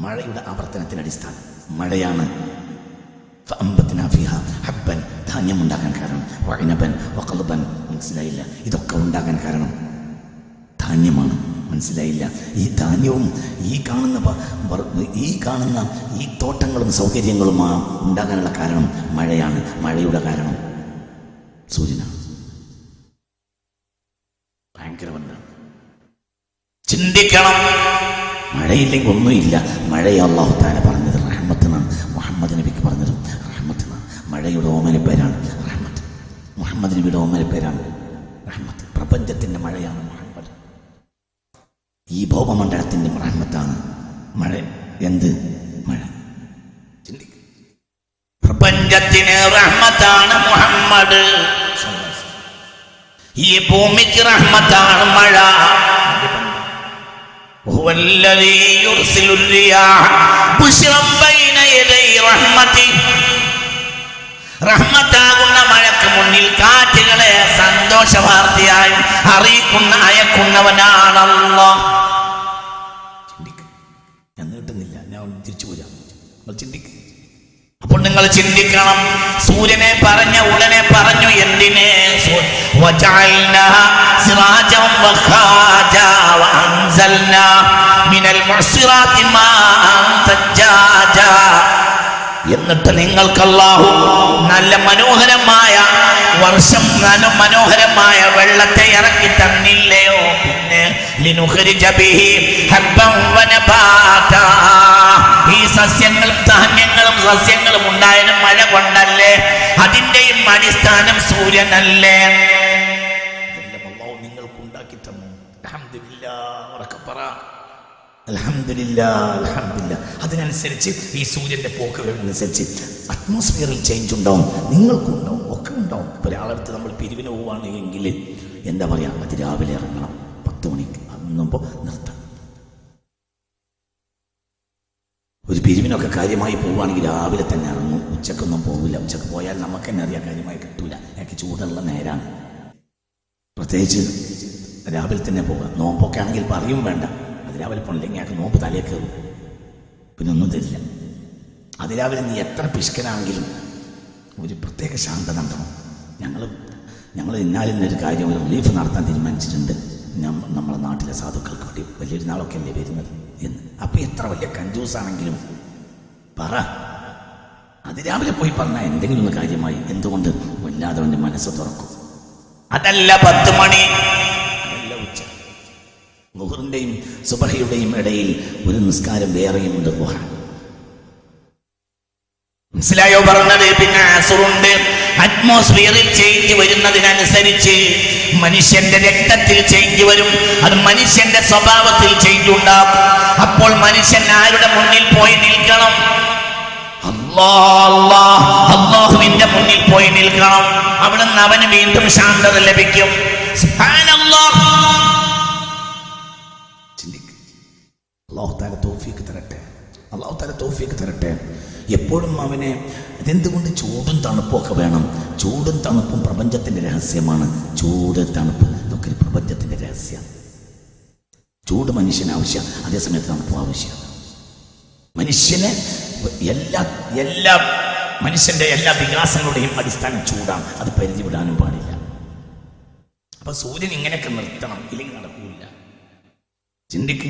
S2: മഴയുടെ ആവർത്തനത്തിന് അടിസ്ഥാനം. മഴയാണ് ഹബ്ബൻ, ധാന്യം ഉണ്ടാകാൻ കാരണം. വഅനബൻ വഖൽബൻ, മനസ്സിലായില്ല. ഇതൊക്കെ ഉണ്ടാകാൻ കാരണം ധാന്യമാണ്, മനസ്സിലായില്ല. ഈ ധാന്യവും ഈ കാണുന്ന ഈ തോട്ടങ്ങളും സൗകര്യങ്ങളും ഉണ്ടാകാനുള്ള കാരണം മഴയാണ്. മഴയുടെ കാരണം സൂര്യനാണ്. ഭയങ്കരമാണ്.
S1: ചിന്തിക്കണം.
S2: മഴയില്ലെങ്കിൽ ഒന്നുമില്ല. മഴയെ അല്ലാഹു തആല പറഞ്ഞത് റഹ്മത്തെന്നാണ്. മുഹമ്മദ് നബിക്ക് പറഞ്ഞത് റഹ്മത്തെന്നാണ്. മഴയുടെ ഓമന പേരാണ് റഹ്മത്ത്. മുഹമ്മദ് നബിയുടെ ഓമന പേരാണ് റഹ്മത്ത്. പ്രപഞ്ചത്തിന്റെ മഴയാണ് മുഹമ്മദ്. ഈ ഭൗമമണ്ഡലത്തിന്റെ റഹ്മത്താണ് മഴ. എന്ത് മഴ? ചിന്തിക്കുക.
S1: പ്രപഞ്ചത്തിന് റഹ്മത്താണ് മുഹമ്മദ്. ഈ ഭൂമിക്ക് റഹ്മത്താണ് മഴ. هو الذي يرسل الرياح بشرا بين يدي رحمته. റഹ്മത്താകുന്ന മഴയ്ക്ക് മുന്നിൽ കാറ്റുകളെ സന്തോഷ വാർത്തയായി അയക്കുന്നവനാണ് അല്ലാഹ്.
S2: ഞാൻ നീട്ടുന്നില്ല, ഞാൻ തിരിച്ചു പോരാം. ചിന്തിക്കുക.
S1: അപ്പോൾ നിങ്ങൾ ചിന്തിക്കണം. സൂര്യനെ പറഞ്ഞ ഉടനെ പറഞ്ഞു എന്തിനെ? വജഅൽനാ സിറാജൻ വഖാജാ വഅൻസൽനാ മിനൽ മുഅ്സിറാത്തി മാഅൻ സജ്ജാജാ. എന്നിട്ട് നിങ്ങൾക്ക് അല്ലാഹു നല്ല മനോഹരമായ വർഷം, മനോഹരമായ വെള്ളത്തെ ഇറക്കി തന്നില്ലയോ? പിന്നെ ലിനുഖ്രിജ ബിഹി ഹബ്ബൻ വനബാതാ. ഈ സസ്യങ്ങളും ധാന്യങ്ങളും സസ്യങ്ങളും ഉണ്ടായത് മഴ കൊണ്ടല്ലേ? അതിന്റെയും അടിസ്ഥാനം സൂര്യനല്ലേ?
S2: നിങ്ങൾക്കുണ്ടാക്കി തന്നു. അൽഹംദുലില്ലാഹ്, അൽഹംദുലില്ലാഹ്. അതിനനുസരിച്ച് ഈ സൂര്യന്റെ പോക്കുകളനുസരിച്ച് അറ്റ്മോസ്ഫിയറിൽ ചേഞ്ച് ഉണ്ടാവും, നിങ്ങൾക്കുണ്ടാവും, ഒക്കെ ഉണ്ടാവും. ഇപ്പൊ ഒരാളടുത്ത് നമ്മൾ പിരിവിന് പോവുകയാണ് എങ്കിൽ എന്താ പറയാ, അത് രാവിലെ ഇറങ്ങണം, 10 മണിക്ക് അന്നുമ്പോ നിർത്താം. ഒരു പിരിവിനൊക്കെ കാര്യമായി പോവുകയാണെങ്കിൽ രാവിലെ തന്നെ ഇറങ്ങും. ഉച്ചക്കൊന്നും പോകില്ല. ഉച്ചക്ക് പോയാൽ നമുക്ക് തന്നെ അറിയാം കാര്യമായി കിട്ടൂല. എനിക്ക് ചൂടുള്ള നേരാണ്. പ്രത്യേകിച്ച് രാവിലെ തന്നെ പോകാം. നോമ്പൊക്കെ ആണെങ്കിൽ പറയും വേണ്ട. അതിരാവിലെ പോകണില്ലെങ്കിൽ ഞങ്ങൾക്ക് നോമ്പ് തലേ കയറും, പിന്നെ ഒന്നും തരില്ല. അതിരാവിലെ നീ എത്ര പിശുക്കനാണെങ്കിലും ഒരു പ്രത്യേക ശാന്തത ഉണ്ടാവും. ഞങ്ങൾ ഇന്നാലിന്നൊരു കാര്യം, ഒരു റിലീഫ് നടത്താൻ തീരുമാനിച്ചിട്ടുണ്ട്. നമ്മളെ നാട്ടിലെ സാധുക്കൾക്ക് വേണ്ടി വലിയൊരു നാളൊക്കെ അല്ലേ വരുന്നത് എന്ന്. അപ്പം എത്ര വലിയ കഞ്ചൂസാണെങ്കിലും പറ. അതിരാവിലെ പോയി പറഞ്ഞാൽ എന്തെങ്കിലും ഒന്ന് കാര്യമായി. എന്തുകൊണ്ട്? വല്ലാതെ അവൻ്റെ മനസ്സ് തുറക്കും.
S1: അതല്ല 10 മണി,
S2: അതല്ല ഉച്ച. ളുഹറിന്റെയും സുബഹിയുടെയും ഇടയിൽ ഒരു നിസ്കാരം വേറെയുമുണ്ട്, ളുഹ.
S1: മനസ്സിലായോ പറഞ്ഞത്? പിന്നെ അസുറുണ്ട്. അറ്റ്മോസ്ഫിയറിൽ ചേഞ്ച് വരുന്നതിനനുസരിച്ച് മനുഷ്യന്റെ രക്തത്തിൽ ചേഞ്ച് വരും. അത് മനുഷ്യന്റെ സ്വഭാവത്തിൽ ചേഞ്ച് ഉണ്ടാകും. അപ്പോൾ മനുഷ്യൻ ആരുടെ മുന്നിൽ പോയി നിൽക്കണം? അല്ലാഹുവിന്റെ മുന്നിൽ പോയി നിൽക്കണം. അവിടുന്ന് അവന് വീണ്ടും ശാന്തത ലഭിക്കും. സുബ്ഹാനല്ലാഹ്.
S2: അല്ലാഹു തആല തൗഫീഖ് തരട്ടെ. അല്ലാഹു തആല തൗഫീഖ് തരട്ടെ. എപ്പോഴും അവനെ ഇതെന്തുകൊണ്ട് ചൂടും തണുപ്പും ഒക്കെ വേണം? ചൂടും തണുപ്പും പ്രപഞ്ചത്തിന്റെ രഹസ്യമാണ്. ചൂട് തണുപ്പ് ഇതൊക്കെ ഒരു പ്രപഞ്ചത്തിന്റെ രഹസ്യം. ചൂട് മനുഷ്യന് ആവശ്യം, അതേസമയത്ത് തണുപ്പും ആവശ്യം. മനുഷ്യന് മനുഷ്യന്റെ എല്ലാ വികാസങ്ങളുടെയും അടിസ്ഥാനം ചൂടാണ്. അത് പരിധി വിടാനും പാടില്ല. അപ്പൊ സൂര്യൻ ഇങ്ങനെയൊക്കെ നിർത്തണം, ഇല്ലെങ്കിൽ നടക്കൂല. ചിന്തിക്ക്,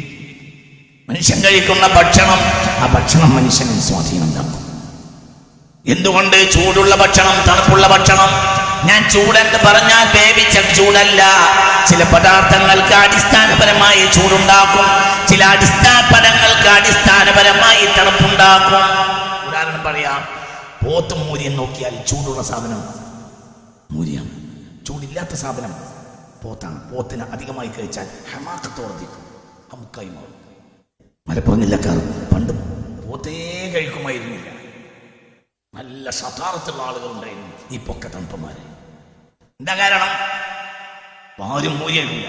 S2: മനുഷ്യൻ കഴിക്കുന്ന ഭക്ഷണം, ആ ഭക്ഷണം മനുഷ്യന് സ്വാധീനം നൽകും. എന്തുകൊണ്ട്? ചൂടുള്ള ഭക്ഷണം, തണുപ്പുള്ള ഭക്ഷണം. ഞാൻ ചൂടെന്ന് പറഞ്ഞാൽ വേവിച്ച ചൂടല്ല. ചില പദാർത്ഥങ്ങൾക്ക് അടിസ്ഥാനപരമായി ചൂടുണ്ടാക്കും, ചില പദങ്ങൾക്ക് അടിസ്ഥാനപരമായി തണുപ്പുണ്ടാക്കും. ഉദാഹരണം പറയാം, പോത്ത് മൂരിയം നോക്കിയാൽ ചൂടുള്ള സാധനം മൂരിയാണ്, ചൂടില്ലാത്ത സാധനം പോത്താണ്. പോത്തിന് അധികമായി കഴിച്ചാൽ ഹമാക്കത്തോർദിക്കും, അമുക്കായി മാറും. മലപ്പുറം ജില്ലക്കാർ പണ്ട് പോത്തേ കഴിക്കുമായിരുന്നില്ല. നല്ല സതാറത്തുള്ള ആളുകളുണ്ടായിരുന്നു ഈ പൊക്ക തണുപ്പന്മാര്. എന്താ കാരണം? ആരും മൂരിയില്ല.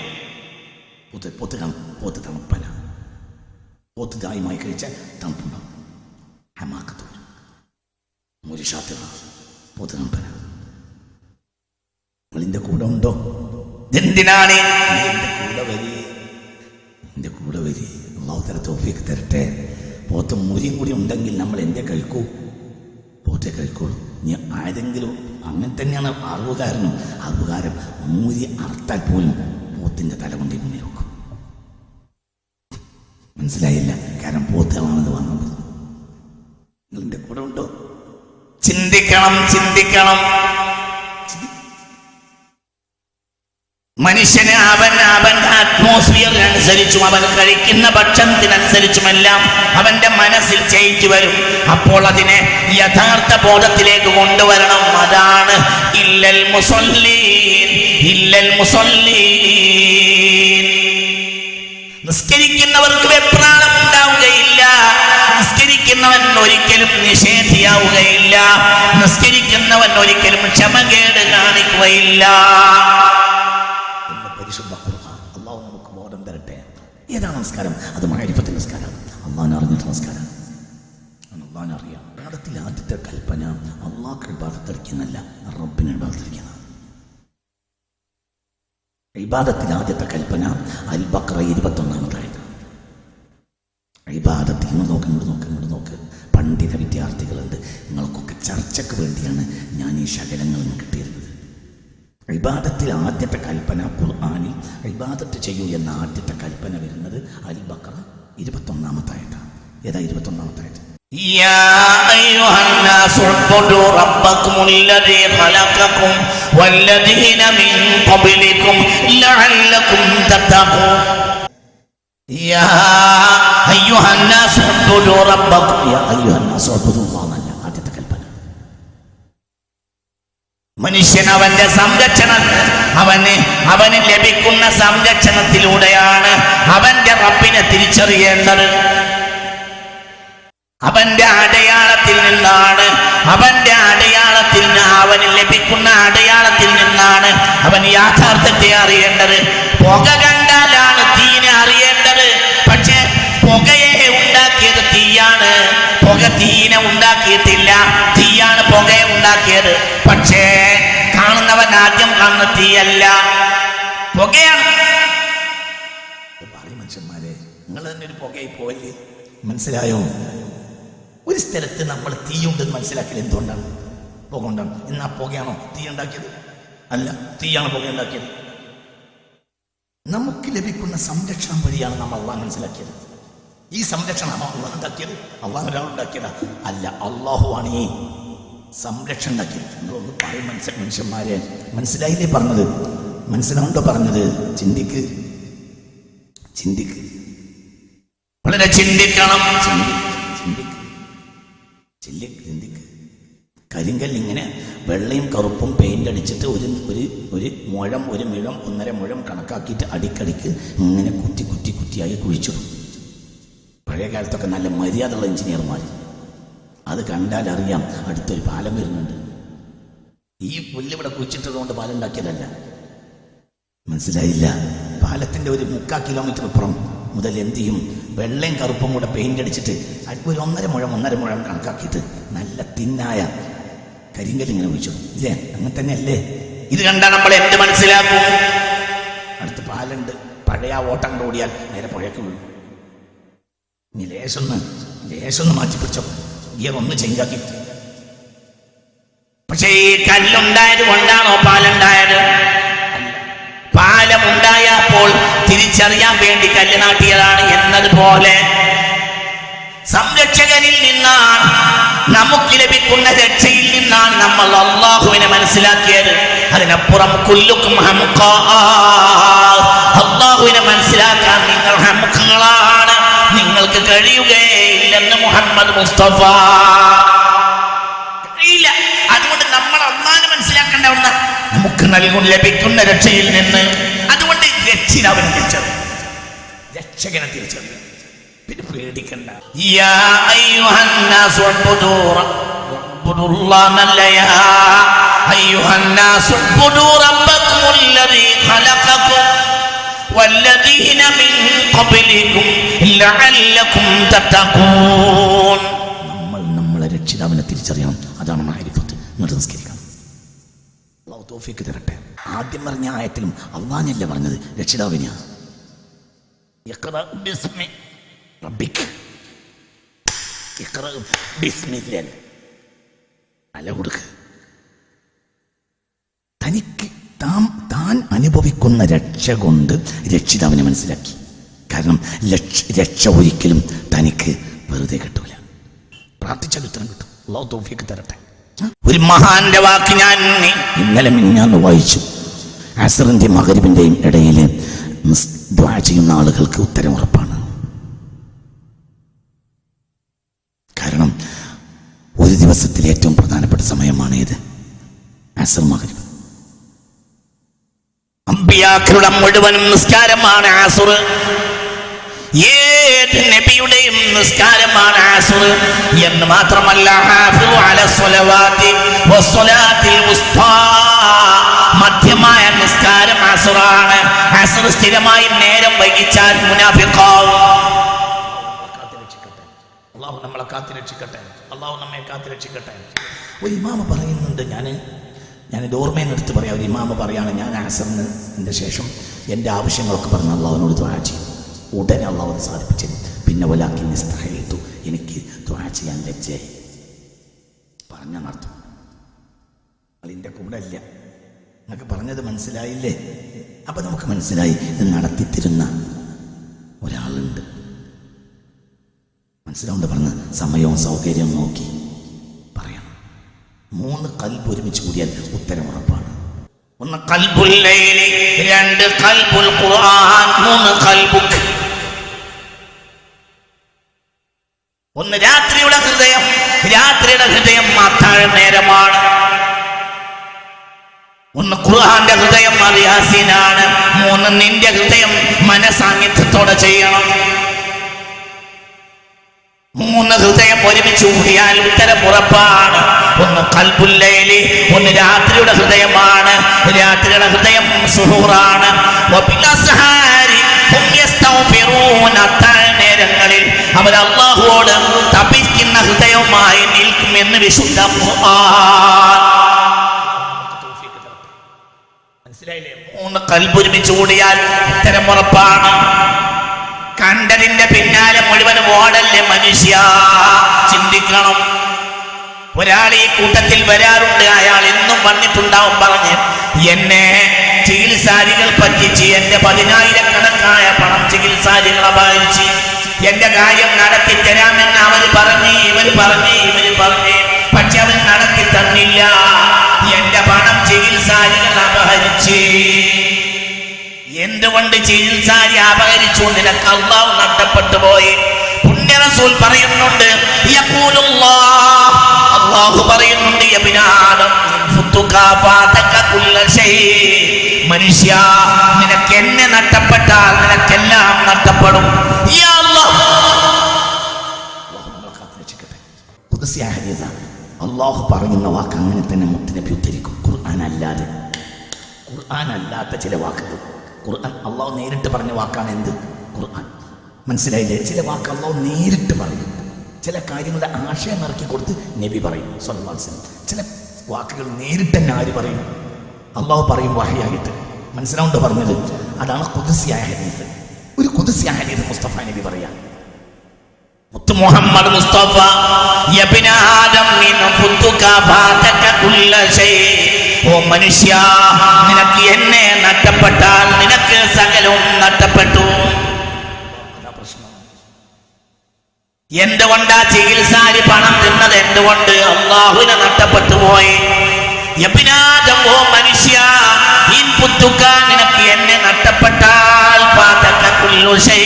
S2: പോത്ത് തണുപ്പന. പോത്ത് ദായമായി കഴിച്ചാൽ തണുപ്പുണ്ടാവും. ഹമാക്കത്ത് വരും. മൂരി ഷാത്തിറ, പോത്ത് തണുപ്പന. നിങ്ങളിന്റെ കൂടെ ഉണ്ടോ? എന്തിനാണ് എന്റെ കൂടെ വരി. അല്ലാഹു തആല തൗഫീഖ് തരട്ടെ. പോത്ത് മൂരിയും കൂടി ഉണ്ടെങ്കിൽ നമ്മൾ എന്റെ കഴിക്കൂ, പോത്തെ കഴിക്കോളൂ. ഇനി ആരെങ്കിലും അങ്ങനെ തന്നെയാണ് അറിവുകാരൻ മൂരി അറുത്താൽ പോലും പോത്തിന്റെ തല കൊണ്ട് മുന്നിൽ വെക്കും. മനസ്സിലായില്ല? കാരണം പോത്തുകളാണെന്ന് വന്നത്. നിങ്ങളുടെ കൂടെ ഉണ്ടോ? ചിന്തിക്കണം. മനുഷ്യന് അവന്റെ അറ്റ്മോസ്ഫിയറിനനുസരിച്ചും അവൻ കഴിക്കുന്ന ഭക്ഷണത്തിനനുസരിച്ചുമെല്ലാം അവന്റെ മനസ്സിൽ ചേഞ്ച് വരും. അപ്പോൾ അതിനെ യഥാർത്ഥ ബോധത്തിലേക്ക് കൊണ്ടുവരണം. അതാണ് ഇല്ലൽ മുസല്ലീൻ. നിസ്കരിക്കുന്നവർക്ക് വെപ്രാളം ഉണ്ടാവുകയില്ല. നിസ്കരിക്കുന്നവൻ ഒരിക്കലും നിഷേധിയാവുകയില്ല. നിസ്കരിക്കുന്നവൻ ഒരിക്കലും ക്ഷമകേട് കാണിക്കുകയില്ല. പരിശുദ്ധ ഖുർആൻ അല്ലാഹു നമുക്ക് ബോധം തരട്ടെ. ഏതാണ് നമസ്കാരം? അത് മഅരിഫത്ത് നിസ്കാരം. അല്ലാഹുവിനെ അറിഞ്ഞിട്ട് നമസ്കാരം. അല്ലാഹുവിനെ അറിയാം. ഇബാദത്തിൽ ആദ്യത്തെ കൽപ്പന അല്ലാഹുക്ക് ഇബാദത്ത് അർപ്പിക്കുന്നല്ല, റബ്ബിനെ ഇബാദത്ത് അർപ്പിക്കണം. ഇബാദത്തിൽ ആദ്യത്തെ കൽപ്പന അൽ ബഖറ 21-ാമത്തെ ആയത്ത്. ഇബാദത്തിൽ ഇങ്ങോട്ട് നോക്ക്. പണ്ഡിത വിദ്യാർത്ഥികളുണ്ട്, നിങ്ങൾക്കൊക്കെ ചർച്ചയ്ക്ക് വേണ്ടിയാണ് ഞാൻ ഈ ശകലങ്ങൾ കിട്ടിയിരുന്നത്. ഇബാദത്തിൽ ആദ്യത്തെ കൽപ്പന ഖുർആനിൽ ഇബാദത്ത് ചെയ്യൂ എന്ന ആദ്യത്തെ കൽപ്പന വരുന്നത് അൽ ബഖറ 21-ാമത്തെ ആയത്താണ്. ഏതാ 21-ാമത്തെ ആയത്ത്?
S1: യാ അയ്യുഹന്നാസു ഉബ്ദു റബ്ബക്കുമുല്ലദീ ഖലഖക്കും വല്ലദീന മിൻ ഖബ്ലിക്കും ലഅല്ലക്കും തത്തഖൂൻ. യാ അയ്യുഹന്നാസു ഉബ്ദു റബ്ബക്കും.
S2: യാ അയ്യുഹന്നാസു ഉബ്ദു അല്ലാഹ് ആദ്യത്തെ കൽപ്പന.
S1: മനുഷ്യൻ അവന്റെ സംരക്ഷണം അവന് ലഭിക്കുന്ന സംരക്ഷണത്തിലൂടെയാണ് അവന്റെ റബ്ബിനെ തിരിച്ചറിയേണ്ടത്. അവന്റെ അടയാളത്തിൽ നിന്നാണ്, അവന് ലഭിക്കുന്ന അടയാളത്തിൽ നിന്നാണ് അവൻ യാഥാർത്ഥ്യത്തെ അറിയേണ്ടത്. പുക കണ്ടാലാണ് തീനെ അറിയേണ്ടത്. പക്ഷെ പുകയെ ഉണ്ടാക്കിയത് തീയാണ്, പുക തീനെ ഉണ്ടാക്കിയിട്ടില്ല. തീയാണ് പുകയെ ഉണ്ടാക്കിയത്. പക്ഷേ കാണുന്നവൻ ആദ്യം കാണുന്ന തീയല്ല, പുകയാണ്.
S2: മനുഷ്യന്മാരെ, നിങ്ങൾ തന്നെ ഒരു പുകയായി പോവല്ലേ? മനസ്സിലായോ? ഒരു സ്ഥലത്ത് നമ്മൾ തീയുണ്ടെന്ന് മനസ്സിലാക്കിയത് എന്തുകൊണ്ടാണ്? പുക കൊണ്ടാണ്. എന്നാ പുകയാണോ തീ ഉണ്ടാക്കിയത്? അല്ല, തീയാണ് പുക ഉണ്ടാക്കിയത്. നമുക്ക് ലഭിക്കുന്ന സംരക്ഷണം വഴിയാണ് നമ്മൾ അള്ളാഹ് മനസ്സിലാക്കിയത്. ഈ സംരക്ഷണമാണോ അള്ളാഹ് ഉണ്ടാക്കിയത്? അള്ളാഹ് ഒരാൾ ഉണ്ടാക്കിയതാ? അല്ല, അള്ളാഹു ആണ് ഈ സംരക്ഷണം ഉണ്ടാക്കിയത്. നിങ്ങളൊന്ന് പറയും മനുഷ്യന്മാരെ, മനസ്സിലായില്ലേ പറഞ്ഞത്? മനസ്സിലാവുണ്ടോ പറഞ്ഞത്? ചിന്തിക്ക്.
S1: വളരെ ചിന്തിക്കണം.
S2: ചിന്തിക്ക്. കരിങ്കല്ല് ഇങ്ങനെ വെള്ളയും കറുപ്പും പെയിന്റ് അടിച്ചിട്ട് ഒരു മുഴം, ഒരു മുഴം, 1.5 മുഴം കണക്കാക്കിയിട്ട് അടിക്കടിക്ക് ഇങ്ങനെ കുറ്റിയായി കുഴിച്ചിടും. പഴയ കാലത്തൊക്കെ നല്ല മര്യാദയുള്ള എഞ്ചിനീയർമാർ അത് കണ്ടാൽ അറിയാം അടുത്തൊരു പാലം വരുന്നുണ്ട്. ഈ പുല്ല് ഇവിടെ കുഴിച്ചിട്ടത് കൊണ്ട് പാലം ഉണ്ടാക്കിയതല്ല. മനസ്സിലായില്ല? പാലത്തിന്റെ ഒരു 3/4 കിലോമീറ്റർ അപ്പുറം മുതൽ എന്ത് ചെയ്യും, വെള്ളയും കറുപ്പും കൂടെ പെയിന്റ് അടിച്ചിട്ട് ഒരു 1.5 മുഴം കണക്കാക്കിയിട്ട് നല്ല തിന്നായ കരിങ്കൽ ഇങ്ങനെ ഒഴിച്ചു. ഇല്ലേ? അങ്ങനെ തന്നെയല്ലേ?
S1: ഇത് കണ്ടാൽ നമ്മൾ എന്ത് മനസ്സിലാക്കും?
S2: അടുത്ത് പാലുണ്ട്, പഴയ ഓട്ടം കൊണ്ട് ഓടിയാൽ നേരെ പുഴയ്ക്ക് വീഴും. ഇനി ലേശൊന്ന് മാറ്റി പിടിച്ചോ, ഗിയർ ഒന്ന് ചേഞ്ചാക്കി.
S1: പക്ഷേ ഈ കല്ലുണ്ടായത് കൊണ്ടാണോ പാലുണ്ടായത്? പാലമുണ്ടായപ്പോൾ തിരിച്ചറിയാൻ വേണ്ടി കല്ല് നാട്ടിയതാണ് എന്നതുപോലെ സംരക്ഷകരിൽ നിന്നാണ് നമുക്ക് ലഭിക്കുന്ന രക്ഷയിൽ നിന്നാണ് നമ്മൾ അള്ളാഹുവിനെ മനസ്സിലാക്കിയത്. അതിനപ്പുറം കുല്ലുക്കും അള്ളാഹുവിനെ മനസ്സിലാക്കാൻ നിങ്ങൾ ഹമുഖങ്ങളാണ്, നിങ്ങൾക്ക് കഴിയുകയില്ലെന്ന് മുഹമ്മദ് മുസ്തഫ. കഴിയില്ല. അതുകൊണ്ട് നമ്മൾ അള്ളാഹുവിനെ മനസ്സിലാക്കേണ്ട ഒന്ന് നമുക്ക് ലഭിക്കുന്ന രക്ഷയിൽ നിന്ന്. അതുകൊണ്ട് രക്ഷിതാവിനെ തിരിച്ചറിയും, രക്ഷകനെ തിരിച്ചറിയും. പിന്നെ പേടിക്കണ്ട. യാ അയ്യുഹന്നാസു ഉബ്ദുല്ലാഹന്നല്ലയാ അയ്യുഹന്നാസു ഉബ്ദു റബ്ബക്കുമുല്ലദീ ഖലഖക്കും വല്ലദീന മിൻ ഖബ്ലികും ലഅല്ലകും തത്തഖൂൻ.
S2: നമ്മളെ രക്ഷിതാവിനെ തിരിച്ചറിയണം. അതാണ് മാരിഫത്ത്. നിസ്കരിക്കണം. അല്ലാഹു തൗഫീഖ് തരട്ടെ. ആദ്യം പറഞ്ഞ ആയത്തിലും അല്ലാഹുവല്ല പറഞ്ഞത്, രക്ഷിതാവിനെയാണ്.
S1: ഇഖ്റ ബിസ്മി
S2: റബ്ബിക്, ഇഖ്റ ബിസ്മില്ലാഹ്. അല കൊടുക്ക്. തനിക്ക് താൻ അനുഭവിക്കുന്ന രക്ഷ കൊണ്ട് രക്ഷിതാവിനെ മനസ്സിലാക്കി. കാരണം രക്ഷ ഒരിക്കലും തനിക്ക് വെറുതെ കിട്ടൂല. പ്രാർത്ഥിച്ചാൽ ഉത്തരം കിട്ടും. അല്ലാഹു തൗഫീഖ് തരട്ടെ.
S1: ഒരു മഹാന്റെ വാക്ക് ഞാൻ
S2: ഇന്നലെ മിനിഞ്ഞാന്ന് വായിച്ചു. അസ്റിന്റെയും മഗ്രിബിന്റെയും ഇടയിൽ ദുആ ചെയ്യുന്ന ആളുകൾക്ക് ഉത്തരം ഉറപ്പാണ്. കാരണം ഒരു ദിവസത്തിലെ ഏറ്റവും പ്രധാനപ്പെട്ട സമയമാണ് ഇത്, അസ്ർ മഗ്രിബ്.
S1: അമ്പിയാക്കളുടെ മുഴുവനും നിസ്കാരമാണ് അസ്ർ. ഏത് നബിയുടെയും നിസ്കാരമാണ് അസ്ർ എന്ന് മാത്രമല്ല, ഹാഫിളു അല സ്വലവാതി വസ്സലാത്തിൽ വുസ്താ, മധ്യമായ നിസ്കാരം അസ്റാണ്. അസ്ർ സ്ഥിരമായി നേരം വൈകിച്ചാൽ മുനാഫിഖാവും.
S2: അല്ലാഹു നമ്മളെ കാത്തിരക്ഷിക്കട്ടെ. അല്ലാഹു നമ്മെ കാത്തിരക്ഷിക്കട്ടെ. ഒരു ഇമാമ പറയുന്നുണ്ട്, ഞാനിത് ഓർമ്മയിൽ എടുത്ത് പറയാം. ഒരു ഇമാമ പറയാണ്, ഞാൻ അസ്റിന് ശേഷം എൻ്റെ ആവശ്യങ്ങളൊക്കെ പറഞ്ഞ് അല്ലാഹുവിനോട് ദുആ ചെയ്യും. ഉടനെ അല്ലാഹു അത് സാധിപ്പിച്ചു. പിന്നെ വലാകിൻ ഇസ്തഹയ്തു, എനിക്ക് ദുആ ചെയ്യാൻ ലജ്ജയായി. പറഞ്ഞ നടത്തും. അതിൻ്റെ കൂടെ ഇല്ല. എന്നൊക്കെ പറഞ്ഞത് മനസ്സിലായില്ലേ? അപ്പൊ നമുക്ക് മനസ്സിലായി ഇത് നടത്തിത്തരുന്ന ഒരാളുണ്ട്. മനസ്സിലാവുണ്ട് പറഞ്ഞ് സമയവും സൗകര്യവും നോക്കി പറയണം. 3 ഖൽബ് ഒരുമിച്ച് കൂടിയാൽ ഉത്തരം ഉറപ്പാണ്.
S1: 1 ഖൽബുൽ ലൈലി, 2 ഖൽബുൽ ഖുർആൻ, 3 ഖൽബുക്. 1 രാത്രിയുടെ ഹൃദയം, രാത്രിയുടെ ഹൃദയം അത്താഴ നേരമാണ്. 1 ഖുർആന്റെ ഹൃദയം അത് യാസീനാണ്. 3 നിന്റെ ഹൃദയം മനസാന്നിധ്യത്തോടെ ചെയ്യണം. 3 ഹൃദയം ഒരുമിച്ച് കൂടിയാൽ ഉത്തരം ഉറപ്പാണ്. 1 ഖൽബുൽ ലൈലി, 1 രാത്രിയുടെ ഹൃദയമാണ്. രാത്രിയുടെ ഹൃദയം സുഹൂറാണ്. വബിൽഅസ്ഹാരി ഹും യസ്തഗ്ഫിറൂൻ, അത്താഴ നേരങ്ങളിൽ അവർ അല്ലാഹുവോട് തപിക്കുന്ന ഹൃദയവുമായി നിൽക്കുമെന്ന് വിശുദ്ധ ഖുർആൻ. മനസ്സിലായില്ലേ? 3 ഖൽബ് ഒരുമിച്ച് കൂടിയാൽ ഉത്തരം ഉറപ്പാണ്. കണ്ടതിന്റെ പിന്നാലെ മുഴുവൻ ഓടല്ലേ മനുഷ്യ, ചിന്തിക്കണം. ഒരാൾ ഈ കൂട്ടത്തിൽ വരാറുണ്ട്, അയാൾ എന്നും വന്നിട്ടുണ്ടാവും പറഞ്ഞ് എന്നെ ചികിത്സാരികൾ പറ്റിച്ച് എന്റെ 10,000-കണക്കായ പണം ചികിത്സാരികൾ അപഹരിച്ച് എന്റെ കാര്യം നടത്തി തരാമെന്ന് ഇവര് പറഞ്ഞ് പക്ഷെ അവർ നടത്തി തന്നില്ല. എന്റെ പണം ചികിത്സാരികൾ അപഹരിച്ച്. എന്തുകൊണ്ട് ചികിത്സാരി അപഹരിച്ചു? നിനക്ക് അല്ലാഹു നഷ്ടപ്പെട്ടു പോയി. പുണ്യ റസൂൽ പറയുന്നുണ്ട്, അല്ലാഹു പറയുന്നുണ്ട്, മനുഷ്യ നിനക്ക് എന്നെ നഷ്ടപ്പെട്ടാൽ നിനക്കെല്ലാം നഷ്ടപ്പെടും.
S2: ഖുദ്സിയ പറയുന്ന വാക്ക് അങ്ങനെ തന്നെ മുത്തുനബി ഉദ്ധരിക്കും. ഖുർആൻ അല്ലാത്ത ചില വാക്കുകൾ, ഖുർആൻ അള്ളാഹു നേരിട്ട് പറഞ്ഞ വാക്കാണ് എന്ത്? ഖുർആൻ. മനസ്സിലായില്ലേ? ചില വാക്ക് അള്ളാഹു നേരിട്ട് പറയും, ചില കാര്യങ്ങളുടെ ആശയം ഇറക്കി കൊടുത്ത് നബി പറയും സ്വല്ലല്ലാഹു അലൈഹി വസല്ലം. ചില വാക്കുകൾ നേരിട്ട് തന്നെ ആര് പറയും? അള്ളാഹു പറയും വഹയായിട്ട്. മനസ്സിലാവുണ്ടോ പറഞ്ഞത്? അതാണ് ഖുദ്സിയായ ഹദീസ്. ഒരു ഖുദ്സിയായ ഹദീസ് മുസ്തഫ നബി പറയാം.
S1: മുത്ത് മുഹമ്മദ് മുസ്തഫ യബ്ന ആദം മിൻ ഫുതുക ഫാതക കുല്ല ശൈ. ഓ മനുഷ്യ, നിനക്ക് എന്നെ നഷ്ടപ്പെട്ടാൽ നിനക്ക് സകലവും നഷ്ടപ്പെട്ടു.
S2: അതാ പ്രശ്നം.
S1: എന്തുകൊണ്ടാ ചികിത്സാരി പണം തിന്നത്? എന്തുകൊണ്ട്? അള്ളാഹുവിനെ നഷ്ടപ്പെട്ടു പോയി. യബ്ന ആദം, ഓ മനുഷ്യ, ഇൻ ഫുതുക, നിനക്ക് എന്നെ നഷ്ടപ്പെട്ടാൽ ഫാതക കുല്ല ശൈ,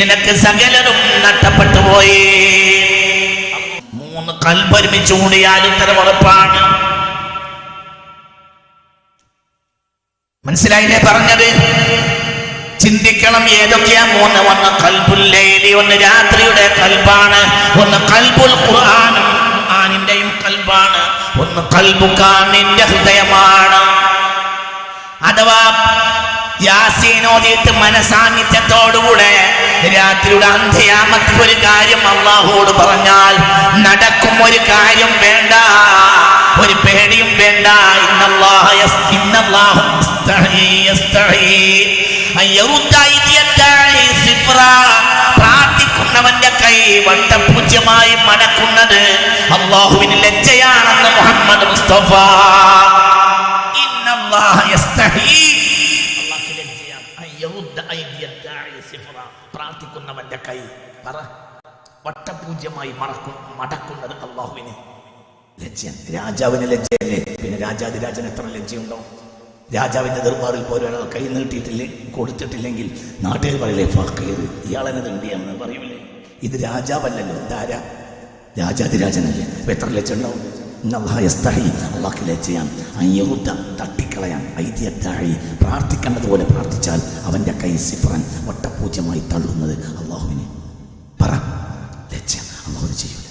S1: നിനക്ക് സകലരും നഷ്ടപ്പെട്ടു പോയി. 3 ഖൽബ് ഒരുമിച്ച് കൂടിയാൽ ഉത്തരം ഉറപ്പാണ്. മനസ്സിലായില്ലേ പറഞ്ഞത്? ചിന്തിക്കണം ഏതൊക്കെയാ 3. ഒന്ന് ഖൽബുൽ ലൈലി, ഒന്ന് രാത്രിയുടെ ഖൽബാണ്. ഒന്ന് ഖൽബുൽ ഖുർആൻ, ഖുർആനിന്റെയും ഖൽബാണ്. ഒന്ന് ഖൽബുക, നിന്റെ ഹൃദയമാണ്. അഥവാ യാസീൻ ഓതിയിട്ട് മനസാന്നിധ്യത്തോടുകൂടെ രാത്രിയുടെ അന്ത്യയാമത്തിൽ ഒരു കാര്യം അള്ളാഹുവോട് പറഞ്ഞാൽ നടക്കും. ഒരു കാര്യം വേണ്ട, ഒരു പേടിയും വേണ്ട. പ്രാർത്ഥിക്കുന്നവന്റെ കൈ വട്ടപൂജ്യമായി മടക്കുന്നത് അള്ളാഹുവിന് ലജ്ജയാണെന്ന് മുഹമ്മദ് മുസ്തഫ. പ്രാർത്ഥിക്കുന്നവന്റെ കൈ വട്ടപൂജ്യമായി മടക്കുന്നത് അള്ളാഹുവിന് ലജ്ജയാണ്. രാജാവിന് ലജ്ജയല്ലേ? പിന്നെ രാജാതിരാജന് എത്ര ലജ്ജയുണ്ടോ? രാജാവിന്റെ ദർബാറിൽ പോലും ഒരാൾ കൈ കൊടുത്തിട്ടില്ലെങ്കിൽ നാട്ടുകാർ പറയില്ലേ, ഫക്കീർ, ഇയാളെന്നത് ഇന്ത്യയാണെന്ന് പറയൂലേ? ഇത് രാജാവല്ലല്ലോ, ഇതാരാ? രാജാതിരാജനല്ലേ? അപ്പൊ എത്ര ലജ്ജ ഉണ്ടാവും? അള്ളാഹ്ക്ക് ലജ്ജയാണ്. തട്ടിക്കളയാൻ ഐതിഹ്യത്താഴി പ്രാർത്ഥിക്കേണ്ടതുപോലെ പ്രാർത്ഥിച്ചാൽ അവന്റെ കൈ സിഫ്രൻ വട്ടപൂജ്യമായി തള്ളുന്നത് അള്ളാഹുവിന് പറ ലജ്ജ. അള്ളാഹുവിന് ചെയ്യൂല.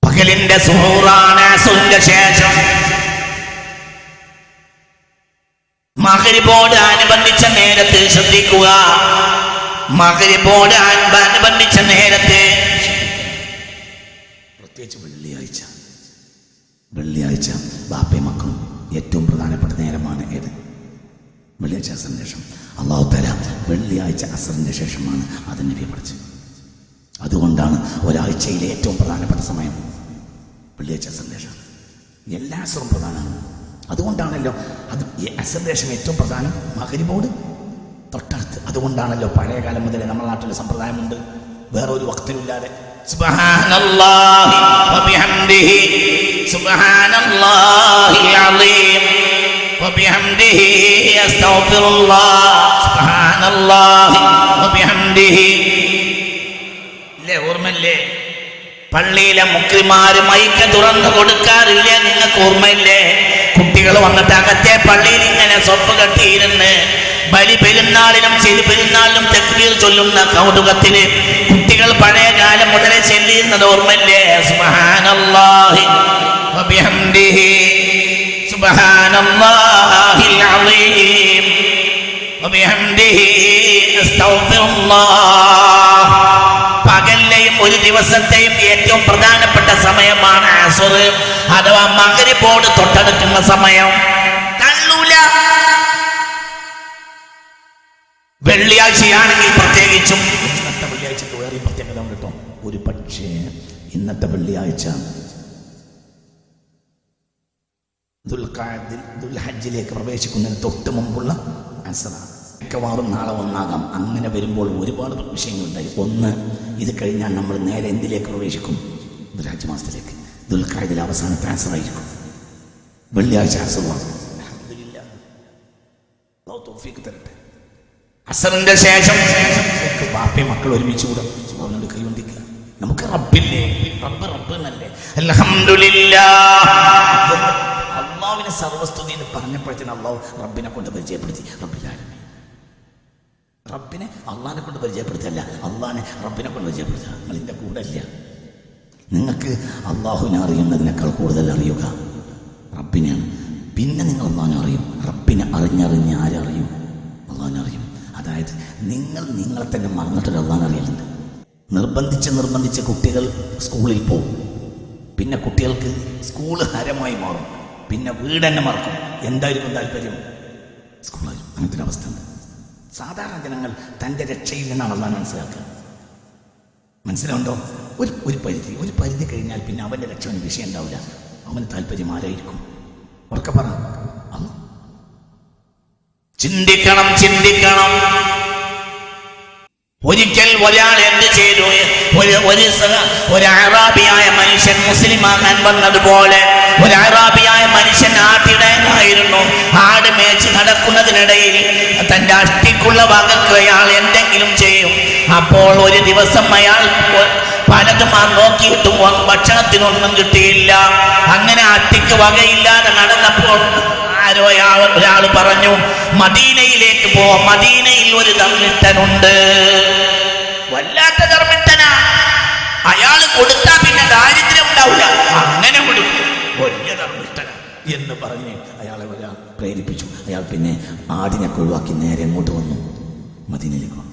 S1: പകലിന്റെ സുഹൂറാണ്, അസുറിന്റെ ശേഷം മഗ്രിബോട് അനുബന്ധിച്ച നേരത്ത് ശ്രദ്ധിക്കുക. മഗ്രിബോട് അനുബന്ധിച്ച നേരത്ത്,
S2: പ്രത്യേകിച്ച് വെള്ളിയാഴ്ച ബാപ്പയും മക്കളും ഏറ്റവും പ്രധാനപ്പെട്ട നേരമാണ് ഏത്? വെള്ളിയാഴ്ച അസറിന് ശേഷം. അള്ളാഹു തആല വെള്ളിയാഴ്ച അസറിന്റെ ശേഷമാണ് അത് നബി പഠിച്ചത്. അതുകൊണ്ടാണ് ഒരാഴ്ചയിലെ ഏറ്റവും പ്രധാനപ്പെട്ട സമയം വെള്ളിയാഴ്ച അസറിന് ശേഷം. എല്ലാ അസറും പ്രധാനമാണ്. അതുകൊണ്ടാണല്ലോ അത് അസറിന് ശേഷം ഏറ്റവും പ്രധാനം മഗ്രിബോട് തൊട്ടടുത്ത്. അതുകൊണ്ടാണല്ലോ പഴയ കാലം മുതലേ നമ്മുടെ നാട്ടിലെ സമ്പ്രദായമുണ്ട്, വേറെ ഒരു വക്തിലുമില്ലാതെ
S1: സുബ്ഹാനല്ലാഹി വബിഹംദിഹി സുബ്ഹാനല്ലാഹിൽ അളീം വബിഹംദിഹി അസ്തഗ്ഫിറുല്ലാഹ് സുബ്ഹാനല്ലാഹി വബിഹംദിഹി. ഇല്ലേ? ഓർമ്മയില്ലേ? പള്ളിയിലെ മുക്രിമാര് മൈക്ക് തുറന്നു കൊടുക്കാറില്ലേ? നിങ്ങൾക്ക് ഓർമ്മയില്ലേ? കുട്ടികൾ വന്നിട്ട് അകത്തെ പള്ളിയിൽ ഇങ്ങനെ സ്വപ്പ് കെട്ടിയിരുന്ന് ബലി പെരുന്നാളിനും ചെലി പെരുന്നാളിനും തക്ബീർ ചൊല്ലുന്ന കൗതുകത്തിന് കുട്ടികൾ പഴയ കാലം മുതലേ ചൊല്ലിയിരുന്നത് ഓർമ്മയില്ലേ? സുബ്ഹാനല്ലാഹി വബിഹംദിഹി സുബ്ഹാനല്ലാഹിൽ അളീം വബിഹംദിഹി അസ്തഗ്ഫിറുല്ലാഹ്. പകലിലെയും ഒരു ദിവസത്തെയും ഏറ്റവും പ്രധാനപ്പെട്ട സമയമാണ് അസ്ർ, അഥവാ മഗ്രിബോട് തൊട്ടടുക്കുന്ന സമയം. തള്ളൂല. വെള്ളിയാഴ്ചയാണെങ്കിൽ പ്രത്യേകിച്ചും.
S2: ഇന്നത്തെ വെള്ളിയാഴ്ചക്ക് വേറെ പ്രത്യേകത ഉണ്ട് കേട്ടോ. ഒരു പക്ഷേ ഇന്നത്തെ വെള്ളിയാഴ്ച ദുൽഹജ്ജിലേക്ക് പ്രവേശിക്കുന്നതിന് തൊട്ട് മുമ്പുള്ള അസ്റാണ്. മിക്കവാറും നാളെ ഒന്നാകാം. അങ്ങനെ വരുമ്പോൾ ഒരുപാട് വിഷയങ്ങളുണ്ടായി. ഒന്ന്, ഇത് കഴിഞ്ഞാൽ നമ്മൾ നേരെ എന്തിലേക്ക് പ്രവേശിക്കും? ദുൽഹജ്ജ് മാസത്തിലേക്ക്. ദുൽഖഅദയിലെ അവസാനത്തെ അസ്റായിരിക്കും വെള്ളിയാഴ്ച. തൗഫീഖ് തരട്ടെ.
S1: അസ്റിന്റെ ശേഷം
S2: ബാപ്പയും മക്കൾ ഒരുമിച്ച് കൂടെ അവനോട് കൈകൊണ്ടിരിക്കുക. നമുക്ക് റബ്ബില്ലേ? റബ്ബ് എന്നല്ലേ?
S1: അൽഹംദുലില്ലാഹ്.
S2: അള്ളാഹുവിനെ സർവസ്തുതി എന്ന് പറഞ്ഞപ്പോഴത്തേന് അള്ളാഹു റബ്ബിനെ കൊണ്ട് പരിചയപ്പെടുത്തി. റബ്ബിനെ അള്ളാഹിനെ കൊണ്ട് പരിചയപ്പെടുത്തല്ല, അള്ളാഹിനെ റബ്ബിനെ കൊണ്ട് പരിചയപ്പെടുത്തുക. നിങ്ങളിൻ്റെ കൂടെ ഇല്ല. നിങ്ങൾക്ക് അള്ളാഹുവിനെ അറിയുന്നതിനേക്കാൾ കൂടുതൽ അറിയുക റബ്ബിനെയാണ്. പിന്നെ നിങ്ങൾ അള്ളാഹിനെ അറിയും. റബ്ബിനെ അറിഞ്ഞറിഞ്ഞ് ആരറിയും? അള്ളാഹിനെ അറിയും. അതായത് നിങ്ങളെ തന്നെ മറന്നിട്ടൊരു അള്ളാഹിനെ അറിയലുണ്ട്. നിർബന്ധിച്ച് കുട്ടികൾ സ്കൂളിൽ പോകും. പിന്നെ കുട്ടികൾക്ക് സ്കൂൾ ഹരമായി മാറും. പിന്നെ വീട് തന്നെ മറക്കും. എന്തായിരിക്കും താല്പര്യം? സ്കൂളായിരിക്കും. അങ്ങനത്തെ ഒരു അവസ്ഥ ഉണ്ട്. സാധാരണ ജനങ്ങൾ തൻ്റെ രക്ഷയിൽ നിന്നാണ് അള്ളാഹിനെ മനസ്സിലാക്കുക. മനസ്സിലാവുണ്ടോ? ഒരു പരിധി കഴിഞ്ഞാൽ പിന്നെ അവൻ്റെ രക്ഷന് വിഷയം ഉണ്ടാവില്ല. അവന് താല്പര്യം ആരായിരിക്കും? ഉറക്കെ പറ.
S1: ചിന്തിക്കണം. ഒരിക്കൽ ഒരാൾ എന്ത് ചെയ്തു? ഒരു അറാബിയായ മനുഷ്യൻ മുസ്ലിമാകാൻ വന്നതുപോലെ ഒരു അറാബിയായ മനുഷ്യൻ ആട്ടിടയനായിരുന്നു. ആട് മേച്ച് നടക്കുന്നതിനിടയിൽ തന്റെ അഷ്ടിക്കുള്ള വകക്ക് അയാൾ എന്തെങ്കിലും ചെയ്യും. അപ്പോൾ ഒരു ദിവസം അയാൾ പലതും നോക്കിയിട്ടും ഭക്ഷണത്തിനൊന്നും കിട്ടിയില്ല. അങ്ങനെ അഷ്ടിക്ക് വകയില്ലാതെ നടന്നപ്പോൾ ഒരാൾ പറഞ്ഞു, മദീനയിലേക്ക് പോവാം. മദീനയിൽ ഒരു ധർമ്മിട്ടനുണ്ട്. വല്ലാത്ത ധർമ്മിട്ടനാ. അയാൾ കൊടുത്താ പിന്നെ ദാരിദ്ര്യം ഉണ്ടാവില്ല. അങ്ങനെ കൊടുക്കും. വലിയ ധർമ്മിട്ടന
S2: എന്ന് പറഞ്ഞ് അയാളെ ഒരാൾ പ്രേരിപ്പിച്ചു. അയാൾ പിന്നെ ആടിനെ ഒഴിവാക്കി നേരെ അങ്ങോട്ട് വന്നു. മദീനയിലേക്ക് വന്നു.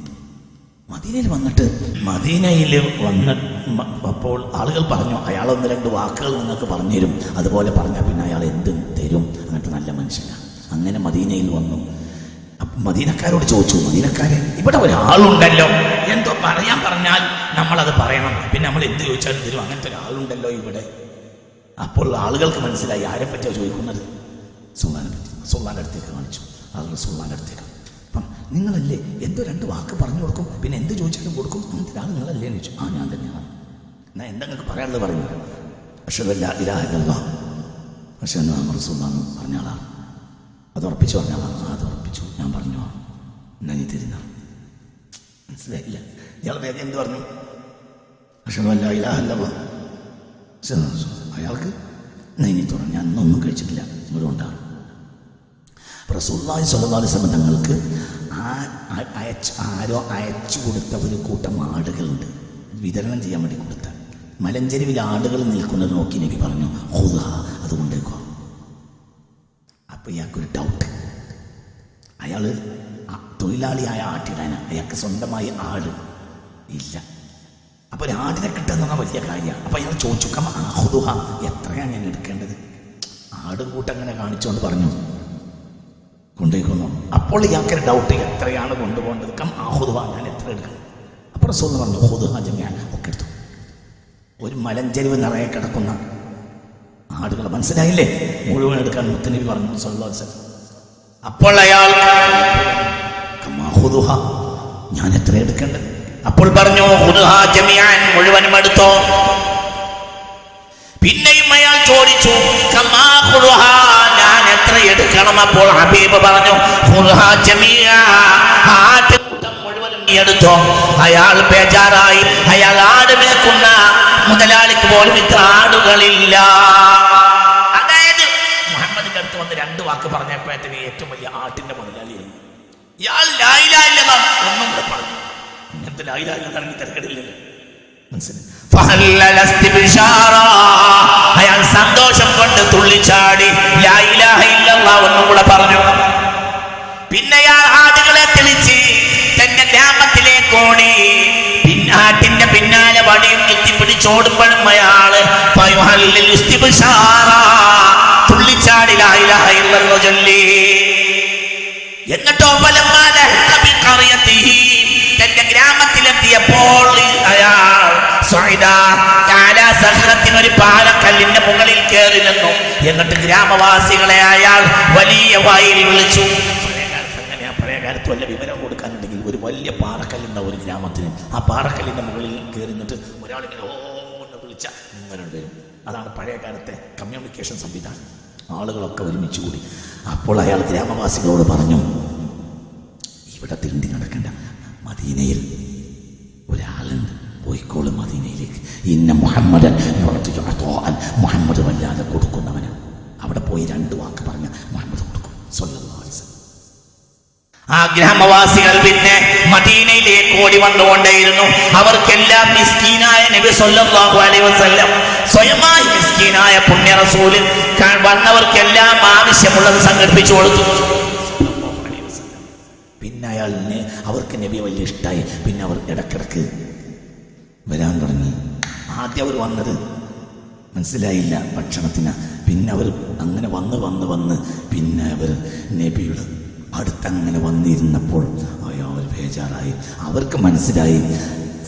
S2: മദീനയിൽ അപ്പോൾ ആളുകൾ പറഞ്ഞു, അയാൾ 1-2 വാക്കുകൾ നിങ്ങൾക്ക് പറഞ്ഞു തരും. അതുപോലെ പറഞ്ഞാൽ പിന്നെ അയാൾ എന്തും തരും. അങ്ങനത്തെ നല്ല മനുഷ്യനാണ്. അങ്ങനെ മദീനയിൽ വന്നു. മദീനക്കാരോട് ചോദിച്ചു, മദീനക്കാരെ, ഇവിടെ ഒരാളുണ്ടല്ലോ, എന്തോ പറയാൻ പറഞ്ഞാൽ നമ്മളത് പറയണം. പിന്നെ നമ്മൾ എന്ത് ചോദിച്ചാലും തരും. അങ്ങനത്തെ ഒരാളുണ്ടല്ലോ ഇവിടെ. അപ്പോൾ ആളുകൾക്ക് മനസ്സിലായി ആരെ പറ്റിയാണ് ചോദിക്കുന്നത്. സുൽത്താൻ്റെ അടുത്തേക്ക് കാണിച്ചു. ആളുകൾ സുൽത്താൻ്റെ അടുത്തേക്ക്. അപ്പം നിങ്ങളല്ലേ എന്തോ 2 വാക്ക് പറഞ്ഞു കൊടുക്കും, പിന്നെ എന്ത് ചോദിച്ചാലും കൊടുക്കും. അങ്ങനത്തെ ഒരാൾ നിങ്ങളല്ലേ എന്ന് ചോദിച്ചു. ഞാൻ തന്നെയാണ്. എന്നാൽ എന്താ നിങ്ങൾക്ക് പറയാനുള്ളത് പറയുന്നത്? അഷ്ഹദു ലാ ഇലാഹ ഇല്ലല്ലാഹ് അഷ്ഹദു അന്ന മുഹമ്മദൻ റസൂലുള്ളാഹ് പറഞ്ഞ ആളാണ്. അത് ഉറപ്പിച്ചു പറഞ്ഞ ആളാണ്. അത് ഉറപ്പിച്ചു. ഞാൻ പറഞ്ഞു എന്നാ നീ തരുന്ന മനസ്സിലായില്ല. ഇയാൾ വേഗം എന്ത് പറഞ്ഞു? അഷ്ഹദു ലാ ഇലാഹ ഇല്ലല്ലാഹ്. അയാൾക്ക് നീ തുറന്നു. ഞാൻ ഒന്നും കഴിച്ചിട്ടില്ല. ഇവിടെ ഉണ്ടാകും. റസൂലുള്ളാഹി സ്വല്ലല്ലാഹു അലൈഹി വസല്ലം തങ്ങൾക്ക് ആരോ അയച്ചു കൊടുത്ത ഒരു കൂട്ടം ആടുകളുണ്ട്, വിതരണം ചെയ്യാൻ വേണ്ടി കൊടുത്ത. മലഞ്ചെരുവിൽ ആടുകൾ നിൽക്കുന്നത് നോക്കി നബി പറഞ്ഞു, ഹുദാ, അത് കൊണ്ടേക്കോ. അപ്പൊ ഇയാൾക്കൊരു ഡൗട്ട്. അയാൾ തൊഴിലാളിയായ ആട്ടിടാന, അയാൾക്ക് സ്വന്തമായി ആട് ഇല്ല. അപ്പൊ ഒരു ആടിനെ കിട്ടുന്ന വലിയ കാര്യമാണ്. അപ്പൊ അയാൾ ചോദിച്ചു, ഹുദുഹ, എത്രയാണ് ഞാൻ എടുക്കേണ്ടത്? ആടും കൂട്ടങ്ങനെ കാണിച്ചുകൊണ്ട് പറഞ്ഞു, കൊണ്ടുപോയിക്കൊന്നു. അപ്പോൾ ഇയാൾക്കൊരു ഡൗട്ട്, എത്രയാണ് കൊണ്ടുപോകേണ്ടത്? ഹുദുഹ, ഞാൻ എത്ര എടുക്കണം? അപ്പോൾ റസൂൽ പറഞ്ഞു, ഹുദുഹ ജമിഅൻ, ഒക്കെ എടുത്തു. ഒരു മലഞ്ചെരിവ് നിറയെ കിടക്കുന്ന ആടുകൾ, മനസ്സിലായില്ലേ? മുഴുവൻ എടുക്കാൻ മുത്തനബി പറഞ്ഞു സല്ലല്ലാഹു അലൈഹി വസല്ലം. അപ്പോൾ അയാൾ ഹുദുഹ, ഞാൻ എത്ര എടുക്കേണ്ടത്? അപ്പോൾ പറഞ്ഞു, ഹുദുഹ ജമിഅൻ, മുഴുവനും എടുത്തോ. പിന്നെയും അയാൾ ചോദിച്ചു, കമാ ഹുദുഹ, ഞാൻ എത്ര എടുക്കണം? അപ്പോൾ ഹബീബ് പറഞ്ഞു, ഹുദുഹ ജമിഅൻ, ആട്ടുകൂട്ടം മുഴുവനും നീ എടുത്തോ. അയാൾ ബേജാറായി. അയാൾ ആട് മേക്കുന്ന മുതലാളിക്ക് പോലും ഇത്ര ആടുകളില്ല. അതായത് മുഹമ്മദിന്റെ അടുത്ത് വന്ന് 2 വാക്ക് പറഞ്ഞപ്പോഴത്തേക്ക് ഏറ്റവും വലിയ ആട്ടിന്റെ മുതലാളിയായി. ഇയാൾ ലാ ഇലാഹ ഇല്ലല്ലാഹ് ഒന്നും കൂടെ പറഞ്ഞു. ഇങ്ങനത്തെ ലാ ഇലാഹ ഇല്ലല്ലാഹ് ഇറങ്ങി തിരക്കിടില്ലല്ലോ. മനസ്സിലായി? അയാൾ സന്തോഷം കൊണ്ട് തുള്ളിച്ചാടി ലാ ഇലാഹ ഇല്ലല്ലാഹ് ഒന്നും കൂടെ പറഞ്ഞു. പിന്നെ അയാൾ ആടുകളെ തെളിച്ച് തന്റെ ഗ്രാമത്തിലേക്ക് ഓടി. ആട്ടിന്റെ പിന്നാലെ വടിയും എത്തിപ്പിടിച്ചോടുമ്പോഴും അയാള് തുള്ളിച്ചാടി ലാ ഇലാഹ ഇല്ലല്ലാഹ് ചൊല്ലി. എന്നിട്ടോ തന്റെ ഗ്രാമത്തിലെത്തിയപ്പോൾ അയാൾ ഒരു പാറക്കല്ലിന്റെ മുകളിൽ കയറി നിന്നു. എന്നിട്ട് ഗ്രാമവാസികളെ അയാൾ വലിയ വായിൽ വിളിച്ചു. പഴയ കാലത്ത് വല്ല വിവരം കൊടുക്കാനുണ്ടെങ്കിൽ ഒരു വലിയ പാറക്കല്ലുണ്ടാവും ഒരു ഗ്രാമത്തിന്. ആ പാറക്കല്ലിന്റെ മുകളിൽ കയറി നിന്നിട്ട് ഒരാളിങ്ങനെ ഓന്ന് വിളിച്ച ഇങ്ങനെ വരും. അതാണ് പഴയ കാലത്തെ കമ്മ്യൂണിക്കേഷൻ സംവിധാനം. ആളുകളൊക്കെ ഒരുമിച്ച് കൂടി. അപ്പോൾ അയാൾ ഗ്രാമവാസികളോട് പറഞ്ഞു, ഇവിടെ തിണ്ടി നടക്കണ്ട, മദീനയിൽ ഒരാളുണ്ട്, പോയിക്കോളൂ മദീനയിലേക്ക്. ഇന്ന മുഹമ്മദൻ, മുഹമ്മദ് വല്ലാതെ കൊടുക്കുന്നവനാണ്. അവിടെ പോയി 2 വാക്ക് പറഞ്ഞ മുഹമ്മദ് കൊടുക്കും സല്ലല്ലാഹു അലൈഹി വസല്ലം. ആ ഗ്രാമവാസികൾ പിന്നെ
S1: മദീനയിലേക്ക് ഓടി വന്നുകൊണ്ടേയിരുന്നു. അവർക്കെല്ലാം മിസ്കീനായ നബി സല്ലല്ലാഹു അലൈഹി വസല്ലം സ്വയമായി മിസ്കീനായ പുണ്യ റസൂൽ വന്നവർക്കെല്ലാം ആവശ്യമുള്ളത് സംഘടിപ്പിച്ചു കൊടുത്തു.
S2: പിന്നെ അയാളിന് അവർക്ക് നബി വലിയ ഇഷ്ടമായി. പിന്നെ അവർ ഇടക്കിടക്ക് വരാൻ തുടങ്ങി. ആദ്യം അവർ വന്നത് മനസ്സിലായില്ല ഭക്ഷണത്തിന്. പിന്നെ അവർ അങ്ങനെ വന്ന് പിന്നെ അവർ നബിയുടെ അടുത്തങ്ങനെ വന്നിരുന്നപ്പോൾ അയാൾ ബേജാറായി. അവർക്ക് മനസ്സിലായി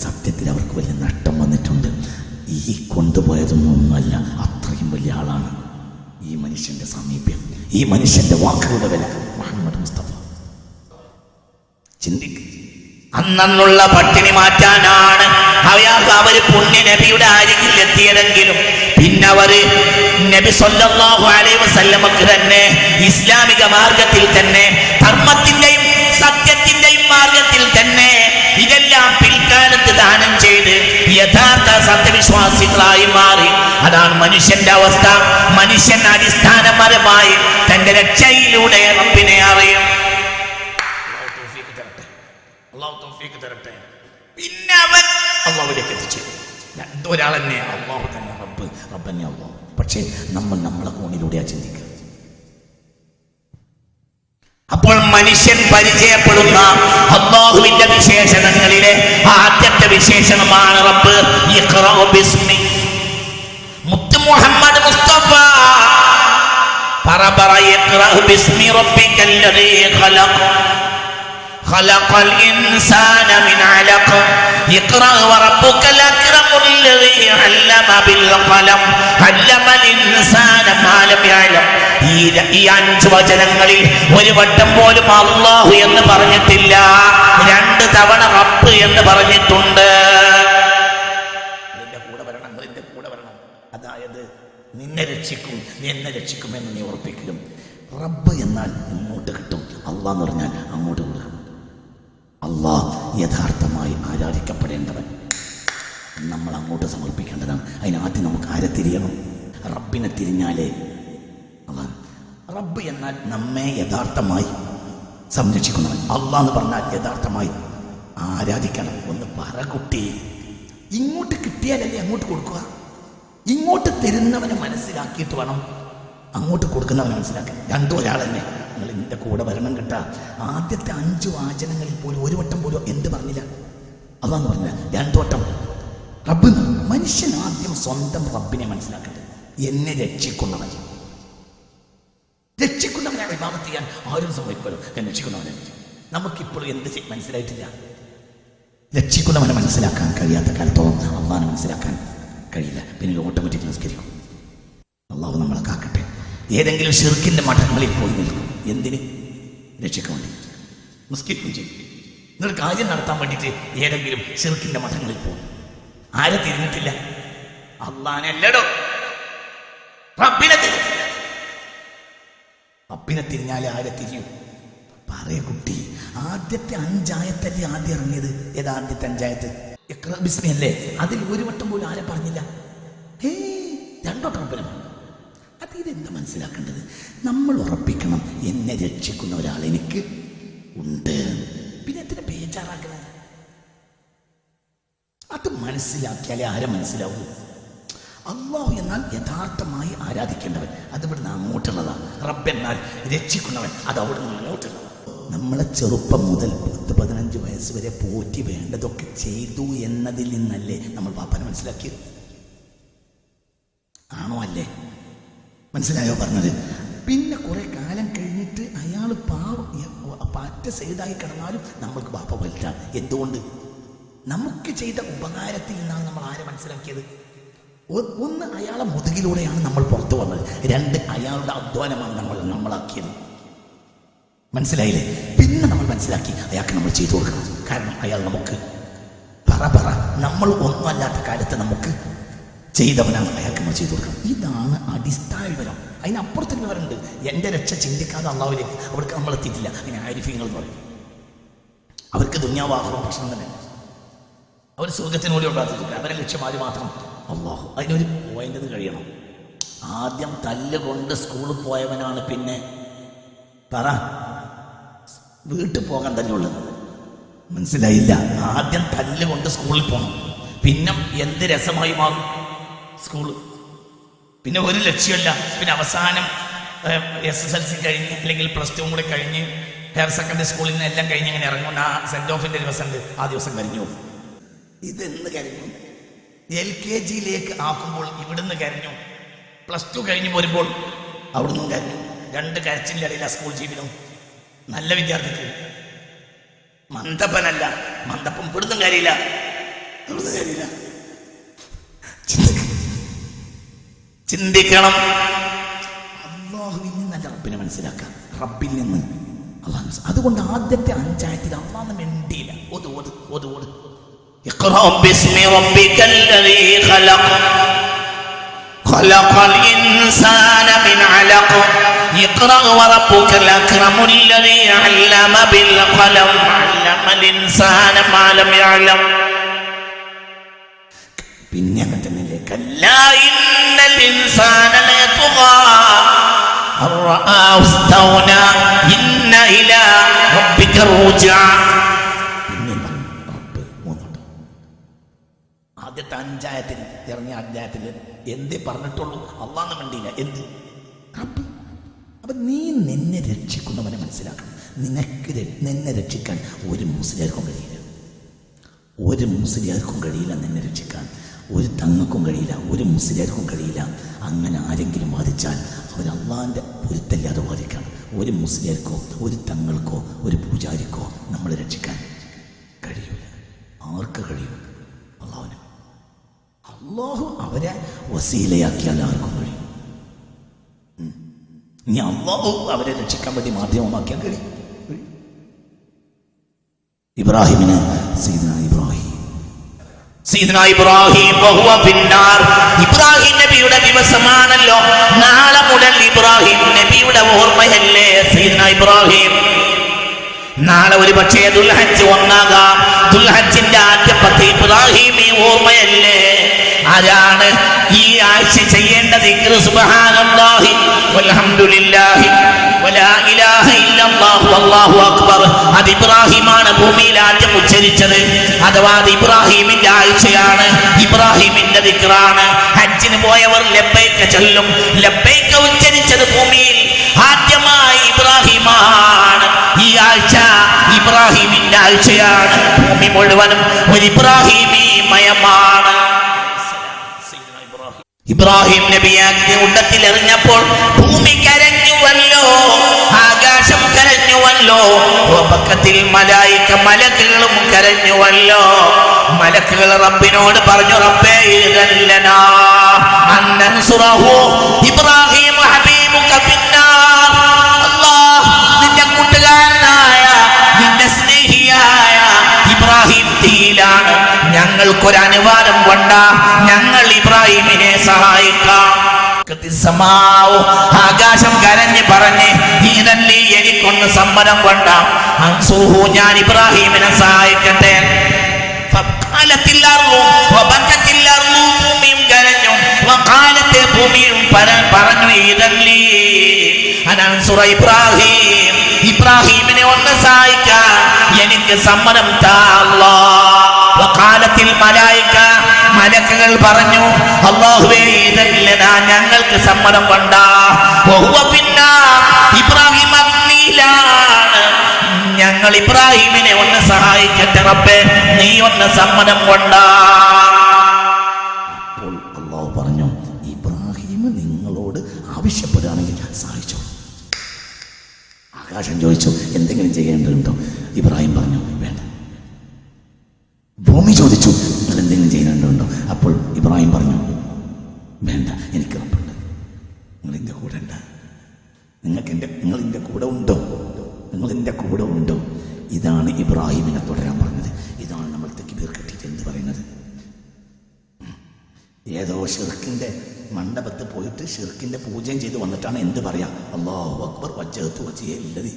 S2: സത്യത്തിൽ അവർക്ക് വലിയ നഷ്ടം വന്നിട്ടുണ്ട്. ഈ കൊണ്ടുപോയതൊന്നുമല്ല, അത്രയും വലിയ ആളാണ് ഈ മനുഷ്യന്റെ സാമീപ്യം, ഈ മനുഷ്യന്റെ വാക്കുകളുടെ വില. മുഹമ്മദ് മുസ്തഫ ചിന്തിക്ക്.
S1: അന്നുള്ള പട്ടിണി മാറ്റാനാണ് അവര് പുണ്യ നബിയുടെ അരികിൽ എത്തിയതെങ്കിലും പിന്നെ അവര് നബി സല്ലല്ലാഹു അലൈഹി വസല്ലമക്ക് തന്നെ ഇസ്ലാമിക മാർഗത്തിൽ തന്നെ ധർമ്മത്തിന്റെയും സത്യത്തിന്റെയും മാർഗത്തിൽ തന്നെ ഇതെല്ലാം പിൽക്കാലത്ത് ദാനം ചെയ്ത് യഥാർത്ഥ സത്യവിശ്വാസികളായി മാറി. അതാണ് മനുഷ്യന്റെ അവസ്ഥ. മനുഷ്യൻ അടിസ്ഥാനപരമായി തന്റെ രക്ഷയിലൂടെ റബ്ബിനെ അറിയും.
S2: അല്ലാഹു തൗഫീഖ് തരട്ടെ.
S1: പിന്നെ അവൻ
S2: അള്ളാഹുവിലേക്ക് എത്തിച്ചു. ഒരാൾ തന്നെ അള്ളാഹു തന്നെ, റബ്ബ് തന്നെ അള്ളാഹു. പക്ഷേ നമ്മൾ നമ്മളെ കോണിലൂടെയാ ചിന്തിക്കുക.
S1: അപ്പോൾ മനുഷ്യൻ പരിചയപ്പെടുന്ന അല്ലാഹുവിന്റെ വിശേഷണങ്ങളിലെ ആദ്യത്തെ വിശേഷണമാണ് റബ്ബ്. ഇഖ്റ ബിസ്മി. മുത്ത് മുഹമ്മദ് മുസ്തഫ പറ ഇഖ്റ ബിസ്മി റബ്ബിക്കല്ലദീ ഖലഖ ഖലഖൽ ഇൻസാന മിൻ അലഖ ഇഖ്റ വറബ്ബുക്കൽ അക്രമുൽ ലദീ അല്ലമ ബിൽ ഖലം അല്ലമൽ ഇൻസാന മാ ലം യഅലം. ഈ 5 വചനങ്ങളിൽ ഒരു വട്ടം പോലും അല്ലാഹു എന്ന് പറഞ്ഞിട്ടില്ല. 2 തവണ റബ്ബ് എന്ന് പറഞ്ഞിട്ടുണ്ട്.
S2: അതിന്റെ കൂടെ വരണം, അതിന്റെ കൂടെ വരണം. അതായത് നിന്നെ രക്ഷിക്കും, നീ എന്നെ രക്ഷിക്കുമെന്ന് നീ ഉറപ്പിക്കലും. റബ്ബ് എന്നാൽ ഇങ്ങോട്ട് കിട്ടും, അള്ളാഹ് എന്ന് പറഞ്ഞാൽ അങ്ങോട്ട് കൊടുക്കും. അള്ളാഹ് യഥാർത്ഥമായി ആരാധിക്കപ്പെടേണ്ടവൻ, നമ്മൾ അങ്ങോട്ട് സമർപ്പിക്കേണ്ടതാണ്. അതിനാദ്യം നമുക്ക് ആരെ തിരിയണം? റബ്ബിനെ തിരിഞ്ഞാലേ അള്ളാഹ്. റബ്ബ് എന്നാൽ നമ്മെ യഥാർത്ഥമായി സംരക്ഷിക്കുന്നവൻ. അള്ളാഹ് എന്ന് പറഞ്ഞാൽ യഥാർത്ഥമായി ആരാധിക്കണം. ഒന്ന് പറ കുട്ടി. ഇങ്ങോട്ട് കിട്ടിയാലല്ലേ അങ്ങോട്ട് കൊടുക്കുക. ഇങ്ങോട്ട് തരുന്നവനെ മനസ്സിലാക്കിയിട്ട് വേണം അങ്ങോട്ട് കൊടുക്കുന്നവനെ മനസ്സിലാക്കാൻ. 2 ഒരാൾ തന്നെ. നിങ്ങൾ എൻ്റെ കൂടെ വരണം കേട്ടാ. ആദ്യത്തെ 5 വാചനങ്ങളിൽ പോലും ഒരു വട്ടം പോലും എന്ത് പറഞ്ഞില്ല? അതാന്ന് പറഞ്ഞില്ല. 2 വട്ടം റബ്ബ്. മനുഷ്യൻ ആദ്യം സ്വന്തം റബ്ബിനെ മനസ്സിലാക്കട്ടെ. എന്നെ രക്ഷിക്കുന്നവൻ, രക്ഷിക്കുന്നവനെ ഇബാദത്ത് ചെയ്യാൻ ആരും സമ്മതിക്കുമല്ലോ. എന്നെ രക്ഷിക്കുന്നവനെ നമുക്കിപ്പോഴും എന്ത് മനസ്സിലായിട്ടില്ല. രക്ഷിക്കുന്നവനെ മനസ്സിലാക്കാൻ കഴിയാത്ത കാലത്തോളം അള്ളാഹനെ മനസ്സിലാക്കാൻ കഴിയില്ല. പിന്നെ ഓട്ടോമാറ്റിക് നിസ്കരിക്കും. അള്ളാഹു നമ്മളെ കാക്കട്ടെ. ഏതെങ്കിലും ശിർക്കിന്റെ മഠങ്ങളിൽ പോയി നിൽക്കും. എന്തിന്? രക്ഷിക്കാൻ വേണ്ടി നിസ്കരിക്കും ചെയ്യും. എന്നൊരു കാര്യം നടത്താൻ വേണ്ടിയിട്ട് ഏതെങ്കിലും ശിർക്കിന്റെ മഠങ്ങളിൽ പോകും. ആരെ തിരിഞ്ഞിട്ടില്ല? അള്ളാഹനെ അല്ലടോ, റബ്ബിനെ തിരിഞ്ഞിട്ടില്ല. റബ്ബിനെ തിരിഞ്ഞാലേ ആരെ തിരിയും? പറയ കുട്ടി. ആദ്യത്തെ 5 ആയത്തല്ലേ ആദ്യം ഇറങ്ങിയത്? ഏതാ ആദ്യത്തെ 5 ആയത്ത്? ഇഖ്റ ബിസ്മി അല്ലേ? അതിൽ ഒരു വട്ടം പോലും ആരെ പറഞ്ഞില്ല. 2 വട്ടം റബ്ബിനെ പറഞ്ഞു. അതിതെന്താ മനസ്സിലാക്കേണ്ടത്? നമ്മൾ ഉറപ്പിക്കണം, എന്നെ രക്ഷിക്കുന്ന ഒരാൾ എനിക്ക് ഉണ്ട്. പിന്നെ എന്തിനാ ബേജാറാക്കണേ? അത് മനസ്സിലാക്കിയാലേ ആരെ മനസ്സിലാവൂ? അല്ലാഹു എന്നാൽ യഥാർത്ഥമായി ആരാധിക്കേണ്ടവൻ, അത് ഇവിടുന്ന് അങ്ങോട്ടുള്ളതാണ്. റബ്ബ് എന്നാൽ രക്ഷിക്കുന്നവൻ, അത് അവിടുന്ന് അങ്ങോട്ടുള്ളതാണ്. നമ്മളെ ചെറുപ്പം മുതൽ 10-15 വയസ്സ് വരെ പോറ്റി വേണ്ടതൊക്കെ ചെയ്തു എന്നതിൽ നിന്നല്ലേ നമ്മൾ പാപ്പനെ മനസ്സിലാക്കിയത്? ആണോ അല്ലേ? മനസ്സിലായോ പറഞ്ഞത്? പിന്നെ കുറെ കാലം കഴിഞ്ഞിട്ട് അയാൾ പറ്റ സൈഡായി കിടന്നാലും നമ്മൾക്ക് ബാപ്പ വലുതാണ്. എന്തുകൊണ്ട്? നമുക്ക് ചെയ്ത ഉപകാരത്തിൽ നിന്നാണ് നമ്മൾ ആരെ മനസ്സിലാക്കിയത്? 1 അയാളെ മുതുകിലൂടെയാണ് നമ്മൾ പുറത്തു വന്നത്. 2 അയാളുടെ അധ്വാനമാണ് നമ്മളാക്കിയത്. മനസ്സിലായില്ലേ? പിന്നെ നമ്മൾ മനസ്സിലാക്കി അയാൾക്ക് നമ്മൾ ചെയ്തു കൊടുക്കണം. കാരണം അയാൾ നമുക്ക് പറ നമ്മൾ ഒന്നുമല്ലാത്ത കാലത്ത് നമുക്ക് ചെയ്തവനാണ്, അയാൾക്ക് നമ്മൾ ചെയ്തു കൊടുക്കണം. ഇതാണ് അടിസ്ഥാന വിവരം. അതിനപ്പുറത്തൊരു വിവരമുണ്ട്. എൻ്റെ രക്ഷ ചിന്തിക്കാതെ അള്ളാഹുവിലേക്ക് അവർക്ക് നമ്മൾ എത്തിയിട്ടില്ല. അതിന് ആരിഫീങ്ങൾ എന്ന് പറയും. അവർക്ക് ദുനിയാവാഹും പ്രശ്നം തന്നെ. അവർ സ്വർഗത്തിനോട് പ്രാർത്ഥിച്ചില്ല. അവരെ ലക്ഷ്യമാര് മാത്രം അള്ളാഹു. അതിനൊരു പോയിന്റ് കഴിയണം. ആദ്യം തല്ലുകൊണ്ട് സ്കൂളിൽ പോയവനാണ് പിന്നെ വീട്ടിൽ പോകാൻ തന്നെ ഉള്ളത്. മനസ്സിലായില്ല? ആദ്യം തല്ലുകൊണ്ട് സ്കൂളിൽ പോകണം, പിന്നെ എന്ത് രസമായി മാറും സ്കൂള്, പിന്നെ ഒരു ലക്ഷ്യമല്ല, പിന്നെ അവസാനം SSLC കഴിഞ്ഞ് അല്ലെങ്കിൽ +2 കൂടെ കഴിഞ്ഞ് ഹയർ സെക്കൻഡറി സ്കൂളിൽ നിന്ന് എല്ലാം കഴിഞ്ഞ് ഇങ്ങനെ ഇറങ്ങുന്ന ആ സെന്റ് ഓഫിന്റെ ദിവസമുണ്ട്, ആ ദിവസം കഴിഞ്ഞു. ഇതെന്ന് കരഞ്ഞു. LKG ആക്കുമ്പോൾ ഇവിടുന്ന് കരഞ്ഞു, +2 കഴിഞ്ഞ് പോരുമ്പോൾ അവിടുന്ന് കരഞ്ഞു. 2 കരച്ചിൻ്റെ ഇടയില്ല സ്കൂൾ ജീവിതം. നല്ല വിദ്യാർത്ഥിക്ക് മന്ദപ്പനല്ല, മന്ദപ്പം ഇവിടുന്നും കാര്യമില്ല, ഇവിടുന്ന് കാര്യമില്ല. ചിന്തിക്കണം. അള്ളാഹുവിൽ നിന്നല്ല റബ്ബിനെ മനസ്സിലാക്കാം, റബ്ബിൽ നിന്ന് അള്ളാഹു. അതുകൊണ്ട് ആദ്യത്തെ 5 ആയത്തിൽ അള്ളാഹ് മിണ്ടിയില്ല. ഓത് ഓത് ഓത് ഓത്.
S1: اقرأ باسم ربك الذي خلق خلق الإنسان من علق اقرأ وربك الأكرم الذي علم بالقلم علم الإنسان ما لم يعلم.
S2: പിന്നെ അങ്ങനെ തന്നെയല്ലേ
S1: كلا إن الإنسان ليطغى أن رآه استغنى إن إلى ربك الرجعى.
S2: ആദ്യത്തെ 5 ആയത്തിൽ ഇറങ്ങിയ അധ്യായത്തിൽ എന്തേ പറഞ്ഞിട്ടുള്ളൂ? അള്ളാഹ് മിണ്ടിയില്ല. എന്ത് റബ്ബ്? അപ്പൊ നീ നിന്നെ രക്ഷിക്കുന്നവനെ മനസ്സിലാക്കണം. നിന്നെ രക്ഷിക്കാൻ ഒരു മുസ്ലിയാർക്കും കഴിയില്ല, ഒരു മുസ്ലിയാർക്കും കഴിയില്ല നിന്നെ രക്ഷിക്കാൻ, ഒരു തങ്ങൾക്കും കഴിയില്ല, ഒരു മുസ്ലിയാർക്കും കഴിയില്ല. അങ്ങനെ ആരെങ്കിലും വാദിച്ചാൽ അവർ അള്ളാഹിൻ്റെ പൊരുത്തല്ലാതെ വാദിക്കണം. ഒരു മുസ്ലിയാർക്കോ ഒരു തങ്ങൾക്കോ ഒരു പൂജാരിക്കോ നമ്മളെ രക്ഷിക്കാൻ കഴിയൂല. ആർക്ക് കഴിയും? അള്ളാഹുവിന്. അള്ളാഹു അവരെ വസീലയാക്കിയാൽ ആർക്കും കഴിയും. ഇനി അള്ളാഹു അവരെ രക്ഷിക്കാൻ വേണ്ടി മാധ്യമമാക്കിയാൽ കഴിയും. ഇബ്രാഹിമിന്
S1: സയ്യിദുനാ ഇബ്രാഹിം വഹുവ ഫിന്നാർ. ഇബ്രാഹിം നബിയുടെ ദിവസമാണല്ലോ. നാളെ മുതൽ ഇബ്രാഹിം നബിയുടെ ഓർമ്മയല്ലേ സയ്യിദുനാ ഇബ്രാഹിം. നാളെ ഒരു പക്ഷേ ദുൽഹജ്ജ് 1 ദുൽഹജ്ജിന്റെ ആദ്യ 10 ഇബ്രാഹിമി ഓർമ്മയല്ലേ. ആരാണ് ഈ ആഴ്ച ചെയ്യേണ്ട ദിക്ർ? സുബ്ഹാനല്ലാഹി വൽഹംദുലില്ലാഹി വലാ ഇലാഹ ഇല്ലല്ലാഹു വല്ലാഹു അക്ബർ. അത് ഇബ്രാഹിമാണ് ഭൂമിയിൽ ആദ്യം ഉച്ചരിച്ചത്. അഥവാ അത് ഇബ്രാഹിമിന്റെ ആഴ്ചയാണ്, ഇബ്രാഹിമിന്റെ ദിക്റാണ്. ഹജ്ജിന് പോയവർ ലബ്ബൈക ചൊല്ലും. ലബ്ബൈക ഉച്ചരിച്ചത് ഭൂമിയിൽ ആദ്യമായി ഇബ്രാഹിമാണ്. ഈ ആഴ്ച ഇബ്രാഹിമിന്റെ ആഴ്ചയാണ്. ഭൂമി മുഴുവനും ഒരു ഇബ്രാഹിമീമയമാണ്. ഇബ്രാഹിം നബിയാക്കിയ ഉണ്ടത്തിൽ എറിഞ്ഞപ്പോൾ ഭൂമി കരഞ്ഞുവല്ലോ, ആകാശം കരഞ്ഞുവല്ലോ. വബക്കത്തിൽ മലായിക, മലക്കുകളും കരഞ്ഞുവല്ലോ. മലക്കുകൾ റബ്ബിനോട് പറഞ്ഞു, റബ്ബേ ഇദല്ലനാ അന്നൻസുറഹു ഇബ്രാഹിം ഹബീബുക ഫിന്നാർ. അല്ലാഹ്, നിന്റെ കൂട്ടുകാരനായ നിന്റെ സ്നേഹിയായ ഇബ്രാഹിം തീയിലാണ്. ഞങ്ങൾക്കൊരു അനുവാദം കൊണ്ട ഞങ്ങൾ ഇബ്രാഹിമിനെ സഹായിക്കാം. ആകാശം കരഞ്ഞ് പറഞ്ഞ്, ഇതല്ലേ എനിക്കൊന്ന് സമ്മതം കൊണ്ട അൻസുഹു, ഞാൻ ഇബ്രാഹിമിനെ സഹായിക്കട്ടെ. ഭൂമിയും കരഞ്ഞു, വഖാലത്തെ ഭൂമിയും പറഞ്ഞു, ഇതല്ലേ അനൻസുറ ഇബ്രാഹിം, ഇബ്രാഹിമിനെ ഒന്ന് സഹായിക്കാൻ എനിക്ക് സമ്മതം താ അല്ലാഹ്. വഖാലത്തിൽ മലായിക, മലക്കുകൾ പറഞ്ഞു, അല്ലാഹുവേ ഇദല്ലനാ, ഞങ്ങൾക്ക് സമ്മതം കൊണ്ട. വഹുവ ഫിന്നാർ, ഇബ്രാഹിം അഗ്നിയിലാണ്. ഞങ്ങൾ ഇബ്രാഹിമിനെ ഒന്ന് സഹായിക്കട്ടെ റബ്ബേ, നീ ഒന്ന് സമ്മതം കൊണ്ട.
S2: അപ്പോൾ അല്ലാഹു പറഞ്ഞു, ഇബ്രാഹിം നിങ്ങളോട് ആവശ്യപ്പെടുകയാണെങ്കിൽ സഹായിച്ചു. ആകാശം ചോദിച്ചു, എന്തെങ്കിലും ചെയ്യേണ്ടതുണ്ടോ? ഇബ്രാഹിം പറഞ്ഞു, വേണ്ട. ഭൂമി ചോദിച്ചു, നിങ്ങൾ എന്തെങ്കിലും ചെയ്യേണ്ടതുണ്ടോ? അപ്പോൾ ഇബ്രാഹിം പറഞ്ഞു, വേണ്ട, എനിക്ക് ഉറപ്പുണ്ട്, നിങ്ങൾ എൻ്റെ കൂടെ ഉണ്ട്. നിങ്ങൾ എൻ്റെ കൂടെ ഉണ്ടോ? നിങ്ങൾ എൻ്റെ കൂടെ ഉണ്ടോ? ഇതാണ് ഇബ്രാഹിമിനെ തുടരാൻ പറഞ്ഞത്. ഇതാണ് നമ്മൾ തക്ബീർ കെട്ടിയിട്ട് എന്ത് പറയുന്നത്? ഏതോ ഷിർക്കിന്റെ മണ്ഡപത്ത് പോയിട്ട് ഷിർക്കിന്റെ പൂജയും ചെയ്ത് വന്നിട്ടാണ് എന്ത് പറയാ? അല്ലാഹു അക്ബർ വജ്ജഹ്തു വജ്ഹിയ ലില്ലദി.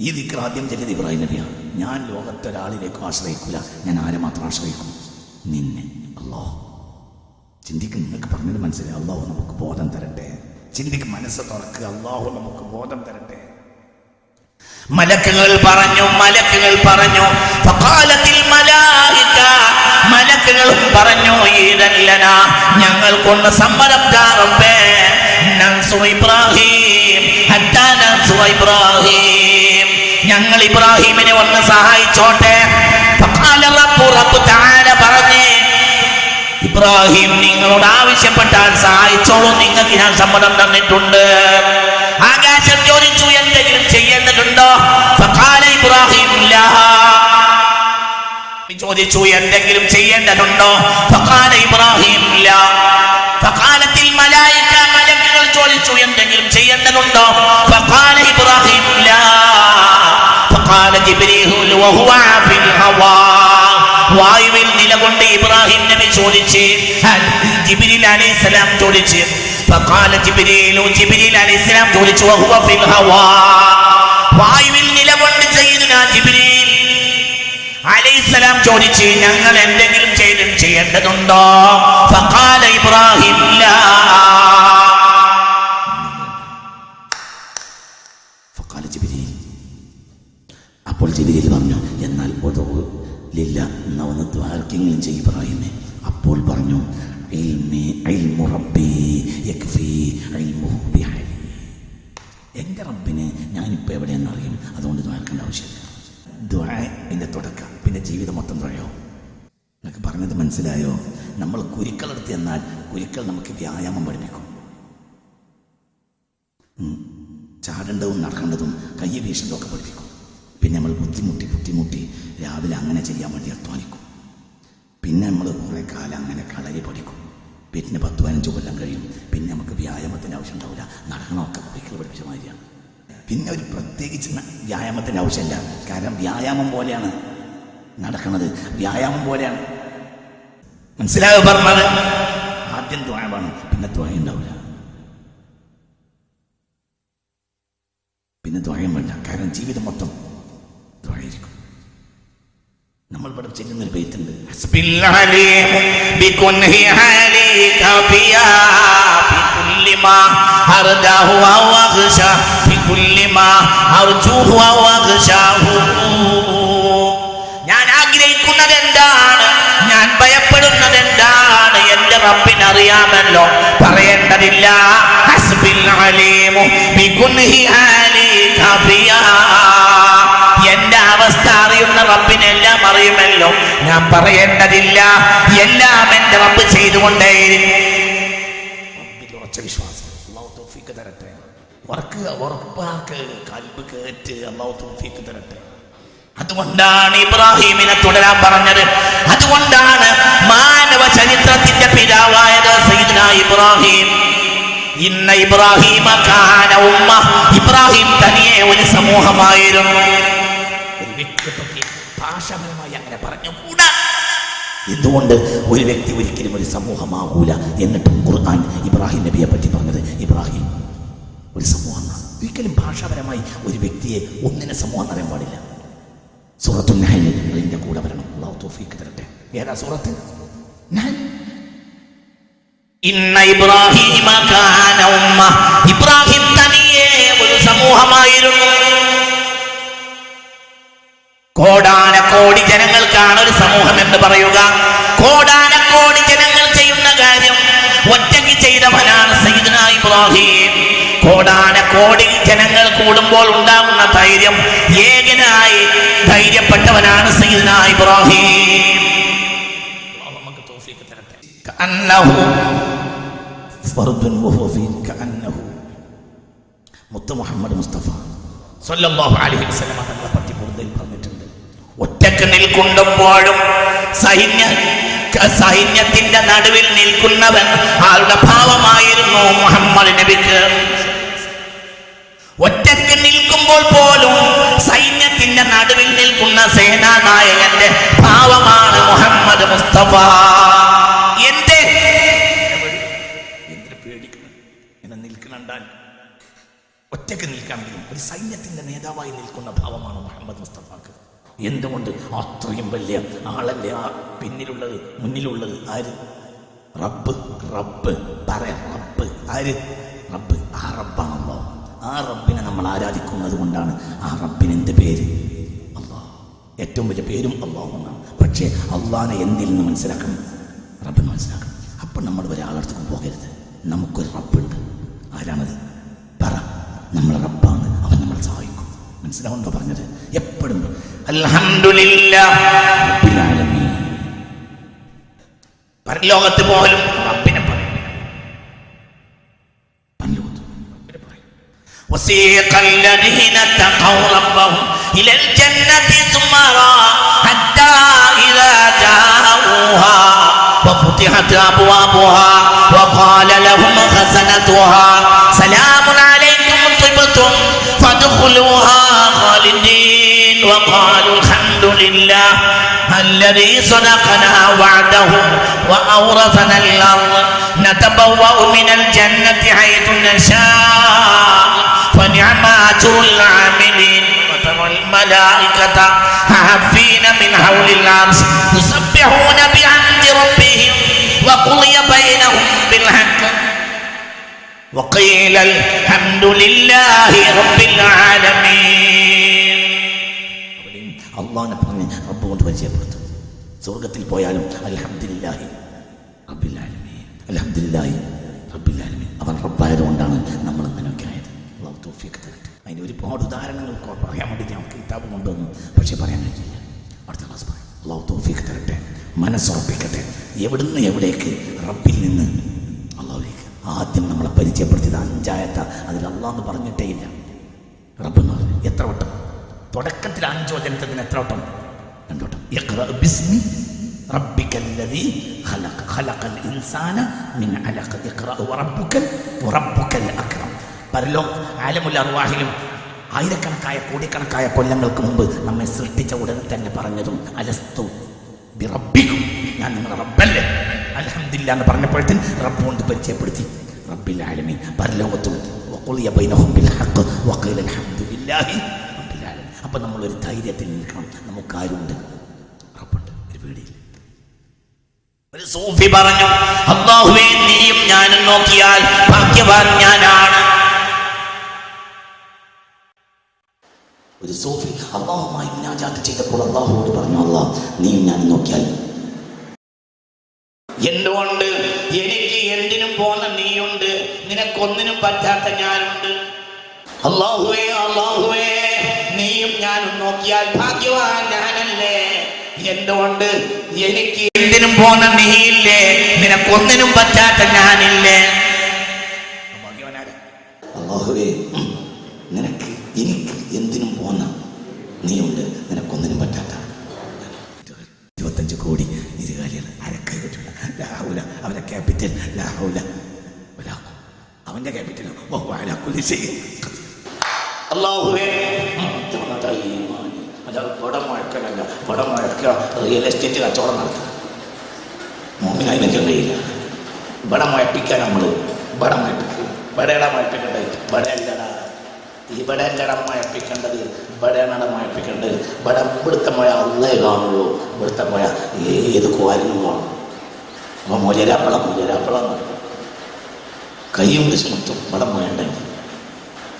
S2: ഈ ദിക്ർ ആദ്യം ചെല്ലിയത് ഇബ്രാഹിം നബിയാണ്. ഞാൻ ലോകത്തൊരാളിലേക്കും ആശ്രയിക്കില്ല. ഞാൻ ആരെ മാത്രം ആശ്രയിക്കും? നിന്നെ. അല്ലാഹു. ചിന്തിക്കും, നിങ്ങൾക്ക് പറഞ്ഞത് മനസ്സിലായി. അല്ലാഹു നമുക്ക് ബോധം തരട്ടെ. ചിന്തിക്ക്, മനസ്സ് തുറക്കുക. അല്ലാഹു നമുക്ക് ബോധം തരട്ടെ.
S1: മലക്കുകൾ പറഞ്ഞു ഫഖാലത്തിൽ മലായിക, മലക്കുകളും പറഞ്ഞു ഈദല്ലന, ഞങ്ങൾക്കൊന്ന് സമ്മതം താ റബ്ബേ, നൻസുറ ഇബ്രാഹിം ഹത്താ നൻസുറ ഇബ്രാഹിം, ഞങ്ങൾ ഇബ്രാഹിമിനെ ഒന്ന് സഹായിച്ചോട്ടെ. ഫഖാല റബ്ബ് തആല പറഞ്ഞു, ഇബ്രാഹിം നിങ്ങളോട് ആവശ്യപ്പെട്ടാൽ സഹായിച്ചോളൂ, നിങ്ങൾക്ക് ഞാൻ സമ്മതം തന്നിട്ടുണ്ട്. ആകാശം ചോദിച്ചു എന്തെങ്കിലും ചെയ്യേണ്ടതുണ്ടോ? ഫഖാല ഇബ്രാഹിം ലാ, ചോദിച്ചു എന്തെങ്കിലും ചെയ്യേണ്ടതുണ്ടോ? ഫഖാല ഇബ്രാഹിം ലാ. ഫഖാലത്തിൽ മലായിക, മലക്കുകൾ ചോദിച്ചു എന്തെങ്കിലും ചെയ്യേണ്ടതുണ്ടോ? ഫഖാല ഇബ്രാഹിം ലാ. ഫഖാല ജിബ്രീൽ വഹുവ ഫിൽ ഹവാ, വായുവിൽ നിലകൊണ്ട് ഇബ്രാഹിം നബി ചോദിച്ച്, ജിബ്രീൽ അലൈഹിസ്സലാം ചോദിച്ച്, ഫഖാല ജിബ്രീൽ അലൈഹിസ്സലാം ചോദിച്ചു വഹുവ ഫിൽ ഹവാ, വായുവിൽ നിലകൊണ്ട് സയ്യിദുനാ ജിബ്രീൽ അലൈഹിസ്സലാം ചോദിച്ച് ഞങ്ങൾ എന്തെങ്കിലും ചെയ്യേണ്ടതുണ്ടോ? ഫഖാല ഇബ്രാഹിം ലാ.
S2: ഫഖാല ജിബ്രീൽ, അപ്പോൾ ജിബ്രീൽ പറഞ്ഞു എന്നാൽ ലില്ല, എന്നാ ഒന്ന് ദ്വാരക്കെങ്കിലും ചെയ്യും ഇബ്രാഹിമെ. അപ്പോൾ പറഞ്ഞു ഇൽമു റബ്ബി യക്ഫി ഇൽമുഹു ബിഹലി, എൻ്റെ റബ്ബിനെ ഞാനിപ്പോൾ എവിടെയെന്ന് അറിയും, അതുകൊണ്ട് ദ്വാരക്കേണ്ട ആവശ്യമില്ല. ദ്വാന്റെ തുടക്കം, പിന്നെ ജീവിതം മൊത്തം ദ്വയോ. എന്നൊക്കെ പറഞ്ഞത് മനസ്സിലായോ? നമ്മൾ കുരുക്കളെടുത്ത് എന്നാൽ കുരുക്കൾ നമുക്ക് വ്യായാമം പഠിപ്പിക്കും. ചാടേണ്ടതും നടക്കേണ്ടതും കയ്യ വീശേണ്ടതും ഒക്കെ പഠിപ്പിക്കും. പിന്നെ നമ്മൾ ബുദ്ധിമുട്ടി രാവിലെ അങ്ങനെ ചെയ്യാൻ വേണ്ടി അധ്വാനിക്കും. പിന്നെ നമ്മൾ കുറേ കാലം അങ്ങനെ കളരി പഠിക്കും. പിന്നെ 10-15 കൊല്ലം കഴിയും. പിന്നെ നമുക്ക് വ്യായാമത്തിൻ്റെ ആവശ്യം ഉണ്ടാവില്ല. നടക്കണമൊക്കെ കുരുക്കൾ പഠിപ്പിച്ച മാതിരിയാണ്. പിന്നെ ഒരു പ്രത്യേകിച്ച് വ്യായാമത്തിൻ്റെ ആവശ്യമില്ല. കാരണം വ്യായാമം പോലെയാണ് നടക്കുന്നത്, വ്യായാമം പോലെയാണ്.
S1: മനസ്സിലായോ പറഞ്ഞത്?
S2: ആദ്യം ദ്വാ വേണം, പിന്നെ ദ്വാ ഉണ്ടാവില്ല. പിന്നെ ദ്വായം വേണ്ട, കാരണം ജീവിതം മൊത്തം ദ്വായിരിക്കും. നമ്മൾ ഇവിടെ ചെയ്യുന്നൊരു ബൈത്തുണ്ട്,
S1: ഞാൻ ആഗ്രഹിക്കുന്നത് എന്താണ്, ഞാൻ ഭയപ്പെടുന്നത് എന്താണ്, എന്റെ റബ്ബിന് അറിയാമല്ലോ, പറയേണ്ടതില്ല. ഹസ്ബിൽ അലീമു ബികുൻഹി ഹാലി ഖഫിയാ, എന്റെ അവസ്ഥ അറിയുന്ന റബ്ബിന് എല്ലാം അറിയുമല്ലോ, ഞാൻ പറയേണ്ടതില്ല, എല്ലാം എന്റെ റബ്ബ് ചെയ്തുകൊണ്ടേയിരിക്കും.
S2: ഉറച്ച വിശ്വാസം അല്ലാഹു തൗഫീഖ് തരട്ടെ. ഉറപ്പാക്ക്, കൽബ് കേറ്റ്, അല്ലാഹു തൗഫീഖ് തരട്ടെ.
S1: അതുകൊണ്ടാണ് ഇബ്രാഹിമിനെ തുടരാൻ പറഞ്ഞത്. അതുകൊണ്ടാണ് മാനവ ചരിത്രത്തിന്റെ പിതാവായത് സയ്യിദുനാ ഇബ്രാഹിം. ഇന്ന ഇബ്രാഹിമ കാന ഉമ്മ, ഇബ്രാഹിം തനിയെ ഒരു സമൂഹമായിരുന്നു.
S2: ഒരു വ്യക്തിയെ പറ്റി ഭാഷാപരമായി അങ്ങനെ പറഞ്ഞുകൂടാ. എന്തുകൊണ്ട്? ഒരു വ്യക്തി ഒരിക്കലും ഒരു സമൂഹമാകൂല. എന്നിട്ടും ഖുർആൻ ഇബ്രാഹിം നബിയെ പറ്റി പറഞ്ഞത് ഇബ്രാഹിം ഒരു സമൂഹമാണ്. ഒരിക്കലും ഭാഷാപരമായി ഒരു വ്യക്തിയെ ഒന്നിനെ സമൂഹം എന്നറിയാൻ പാടില്ല. സൂറത്തുൽ നഹ്ൽ അതിന്റെ കൂടെ വരണം. അല്ലാഹു തൗഫീഖ് തരട്ടെ. ഏതാ സൂറത്ത്? നഹ്ൽ.
S1: ഇന്ന ഇബ്രാഹിമ കാന ഉമ്മ, ഇബ്രാഹിം തനിയെ ഒരു സമൂഹമായിരുന്നു. കോടാനക്കോടി ജനങ്ങൾക്കാണ് ഒരു സമൂഹം എന്ന് പറയുക. കോടാനക്കോടി ജനങ്ങൾ ചെയ്യുന്ന കാര്യം ഒറ്റയ്ക്ക് ചെയ്തവനാണ് സയ്യിദുനാ ഇബ്രാഹിം. കോടാനക്കോടി ജനങ്ങൾ കൂടുമ്പോൾ ഉണ്ടാകുന്ന ധൈര്യം, ഏകനായി ധൈര്യപ്പെട്ടവനാണ് സയ്യിദുനാ ഇബ്രാഹിം. നമുക്ക് തൗഫീഖ് തരട്ടെ. കഅന്നഹു
S2: ഫർദുൻ വഹുവ ഫീ കഅന്നഹു, മുത്ത് മുഹമ്മദ് മുസ്തഫ
S1: സല്ലല്ലാഹു അലൈഹി വസല്ലം
S2: തങ്ങളെ പറ്റി കൂടുതൽ പറഞ്ഞിട്ടുണ്ട്.
S1: ഒറ്റക്ക് നിൽക്കുമ്പോഴും സൈന്യത്തിന്റെ നടുവിൽ നിൽക്കുന്നവൻ ആളുടെ ഭാവമായിരുന്നു മുഹമ്മദ് നബിക്ക്. ഒറ്റക്ക് നിൽക്കുമ്പോൾ പോലും സൈന്യത്തിന്റെ നടുവിൽ നിൽക്കുന്ന സേനാനായകന്റെ ഭാവമാണ് മുഹമ്മദ് മുസ്തഫ. എന്തിന്
S2: പേടിക്കണം? എന്നെ നിൽക്കണണ്ടാൽ ഒറ്റക്ക് നിൽക്കാമെങ്കിലും ഒരു സൈന്യത്തിന്റെ നേതാവായി നിൽക്കുന്ന ഭാവമാണ് മുഹമ്മദ് മുസ്തഫാക്ക്. എന്തുകൊണ്ട്? അത്രയും വലിയ ആളല്ലേ ആ പിന്നിലുള്ളത്, മുന്നിലുള്ളത്. ആര്? റബ്ബ്. റബ്ബ് പറയാം, റബ്ബ് ആര്? റബ്ബ്. ആ റബ്ബാണല്ലോ. ആ റബ്ബിനെ നമ്മൾ ആരാധിക്കുന്നത് കൊണ്ടാണ് ആ റബ്ബിന് എന്ത് പേര്? അല്ലാഹ്. ഏറ്റവും വലിയ പേരും അല്ലാഹു എന്നാണ്. പക്ഷേ അള്ളാഹിനെ എന്തിൽ നിന്ന് മനസ്സിലാക്കണം? റബ്ബിന് മനസ്സിലാക്കണം. അപ്പം നമ്മൾ ഒരാളടുത്തേക്കും പോകരുത്. നമുക്കൊരു റബ്ബുണ്ട്. ആരാണത്? പറ. നമ്മളെ റബ്ബാണ്. അവൻ നമ്മളെ സഹായിക്കും. മനസ്സിലാവുണ്ടോ പറഞ്ഞത്? എപ്പോഴും
S1: അൽഹംദുലില്ലാഹ് റബ്ബിൽ ആലമീൻ. പരലോകത്ത് പോലും റബ്ബിനെ പറയും. وسيق الذين اتقوا ربهم إلى الجنة زمرا حتى إذا جاءوها وفتحت أبوابها وقال لهم خزنتها سلام عليكم طبتم فادخلوها خالدين وقالوا الحمد لله الذي صدقنا وعده وأورثنا الأرض نتبوأ من الجنة حيث نشاء فنعم أجر العاملين وترى الملائكة حافين من حول العرش يسبحون بحمد ربهم وقضي بينهم بالحق وقيل الحمد لله رب العالمين.
S2: അള്ളാഹിനെ പറഞ്ഞ് റബ്ബ് കൊണ്ട് പരിചയപ്പെടുത്തും. സ്വർഗത്തിൽ പോയാലും അൽഹംദുലില്ലാഹി റബ്ബിൽ ആലമീൻ, അൽഹംദുലില്ലാഹി റബ്ബിൽ ആലമീൻ. അവൻ റബ്ബായതുകൊണ്ടാണ് നമ്മൾ അങ്ങനെയൊക്കെ ആയത്. അല്ലാഹു തൗഫീഖ് തരട്ടെ. അതിന് ഒരുപാട് ഉദാഹരണങ്ങൾ പറയാൻ വേണ്ടി ഞങ്ങൾക്ക് കിതാബ് കൊണ്ടുവന്നു, പക്ഷേ പറയാൻ കഴിഞ്ഞില്ല. അടുത്ത ക്ലാസ് പറയാം. അല്ലാഹു തൗഫീഖ് തരട്ടെ, മനസ്സുറപ്പിക്കട്ടെ. എവിടുന്ന് എവിടേക്ക്? റബ്ബിൽ നിന്ന് അല്ലാഹുവിലേക്ക്. ആദ്യം നമ്മളെ പരിചയപ്പെടുത്തിയത് 5 ആയത്ത്. അതിൽ അല്ലാഹ് എന്ന് പറഞ്ഞിട്ടേ ഇല്ല. റബ്ബ് എന്ന് പറഞ്ഞു എത്ര വട്ടം? തുടക്കത്തിൽ 5 വചനത്തിന് എത്ര വട്ടം? 2 വട്ടം. ഇഖ്റ ബിസ്മി റബ്ബിക്കല്ലദീ ഖലഖ ഖലഖൽ ഇൻസാന മിൻ അലഖ ഇഖ്റ വറബ്ബുക്കൽ അക്രം. പരലോക ആലമുൽ അർവാഹിലും ആയിരക്കണക്കായ കോടിക്കണക്കായ കൊല്ലങ്ങൾക്ക് മുമ്പ് നമ്മെ സൃഷ്ടിച്ച ഉടനെ തന്നെ പറഞ്ഞതും അലസ്തു ബിറബ്ബിക്കും, ഞാൻ നിങ്ങളുടെ റബ്ബല്ലേ അൽഹംദുലില്ലാഹ് എന്ന് പറഞ്ഞപ്പോഴത്തേന് റബ്ബ് കൊണ്ട് പരിചയപ്പെടുത്തി റബ്ബിൽ ആലമീൻ. പരലോകത്തും വഖുളിയ ബൈനഹും ബിൽ ഹഖ് വഖീല അൽഹംദുലില്ലാഹി റബ്ബിൽ ആലമീൻ. അപ്പം നമ്മളൊരു ധൈര്യത്തിൽ നിൽക്കണം. നമുക്കാരുണ്ട്? റബ്ബുണ്ട്. ഒരു പേടിയില്ല.
S1: ഒരു സൂഫി പറഞ്ഞു, അല്ലാഹുവേ നീയും ഞാനും നോക്കിയാൽ ഭാഗ്യവാൻ ഞാനാണ്.
S2: ഒരു സൂഫി അല്ലാഹുമായി മുനാജാത്ത് ചെയ്തപ്പോൾ അല്ലാഹുവോട് പറഞ്ഞു, അല്ലാഹ് നീയും ഞാനും നോക്കിയാൽ
S1: എന്തുകൊണ്ട്? എനിക്ക് എന്തിനും പോന്ന നീയുണ്ട്, നിനക്കൊന്നിനും പറ്റാത്ത ഞാനുണ്ട്. അല്ലാഹുവേ അല്ലാഹുവേ നീയും ഞാനും നോക്കിയാൽ ഭാഗ്യവാൻ ഞാനല്ലേ. എന്തുകൊണ്ട്? എനിക്ക് എന്തിനും പോന്ന നീയില്ലേ, നിനക്കൊന്നിനും പറ്റാത്ത ഞാനില്ലേ.
S2: അല്ലാഹുവേ നിനക്ക് എനിക്ക് എന്തിനും പോന്ന നീയുണ്ട്, നിനക്കൊന്നിനും പറ്റാത്ത 25 കോടി ഇരുകാലികൾ അരക്കൈ പറ്റില്ല. ലാഹുല അവന്റെ ക്യാപിറ്റൽ ലാഹുല അവന്റെ ക്യാപിറ്റൽ
S1: അല്ലാഹുവേ
S2: വടമുഴക്കലല്ല, വടമുഴക്ക റിയൽ എസ്റ്റേറ്റ് കച്ചവടം നടത്തുക. മോമിനായി നിൽക്കാൻ കഴിയില്ല. വടമുഴപ്പിക്കാൻ നമ്മൾ വടമുഴപ്പിക്കും. വടയുടെ മുഴപ്പിക്കണ്ടേ? വടയല്ലടാ, ഇവിടെ അല്ലട മുഴപ്പിക്കേണ്ടത്, ഇവിടെയാണ് മുഴപ്പിക്കേണ്ടത്. ഇവിടെ ഇവിടുത്തെ മുഴ അള്ളേ കാണുള്ളൂ. ഇവിടുത്തെ മുഴ ഏത് കോരനും കാണും. അപ്പോൾ മുലരാപ്പളം കയ്യും പിടിച്ച് മുത്തും. ഇവിടെ മുഴണ്ടെങ്കിൽ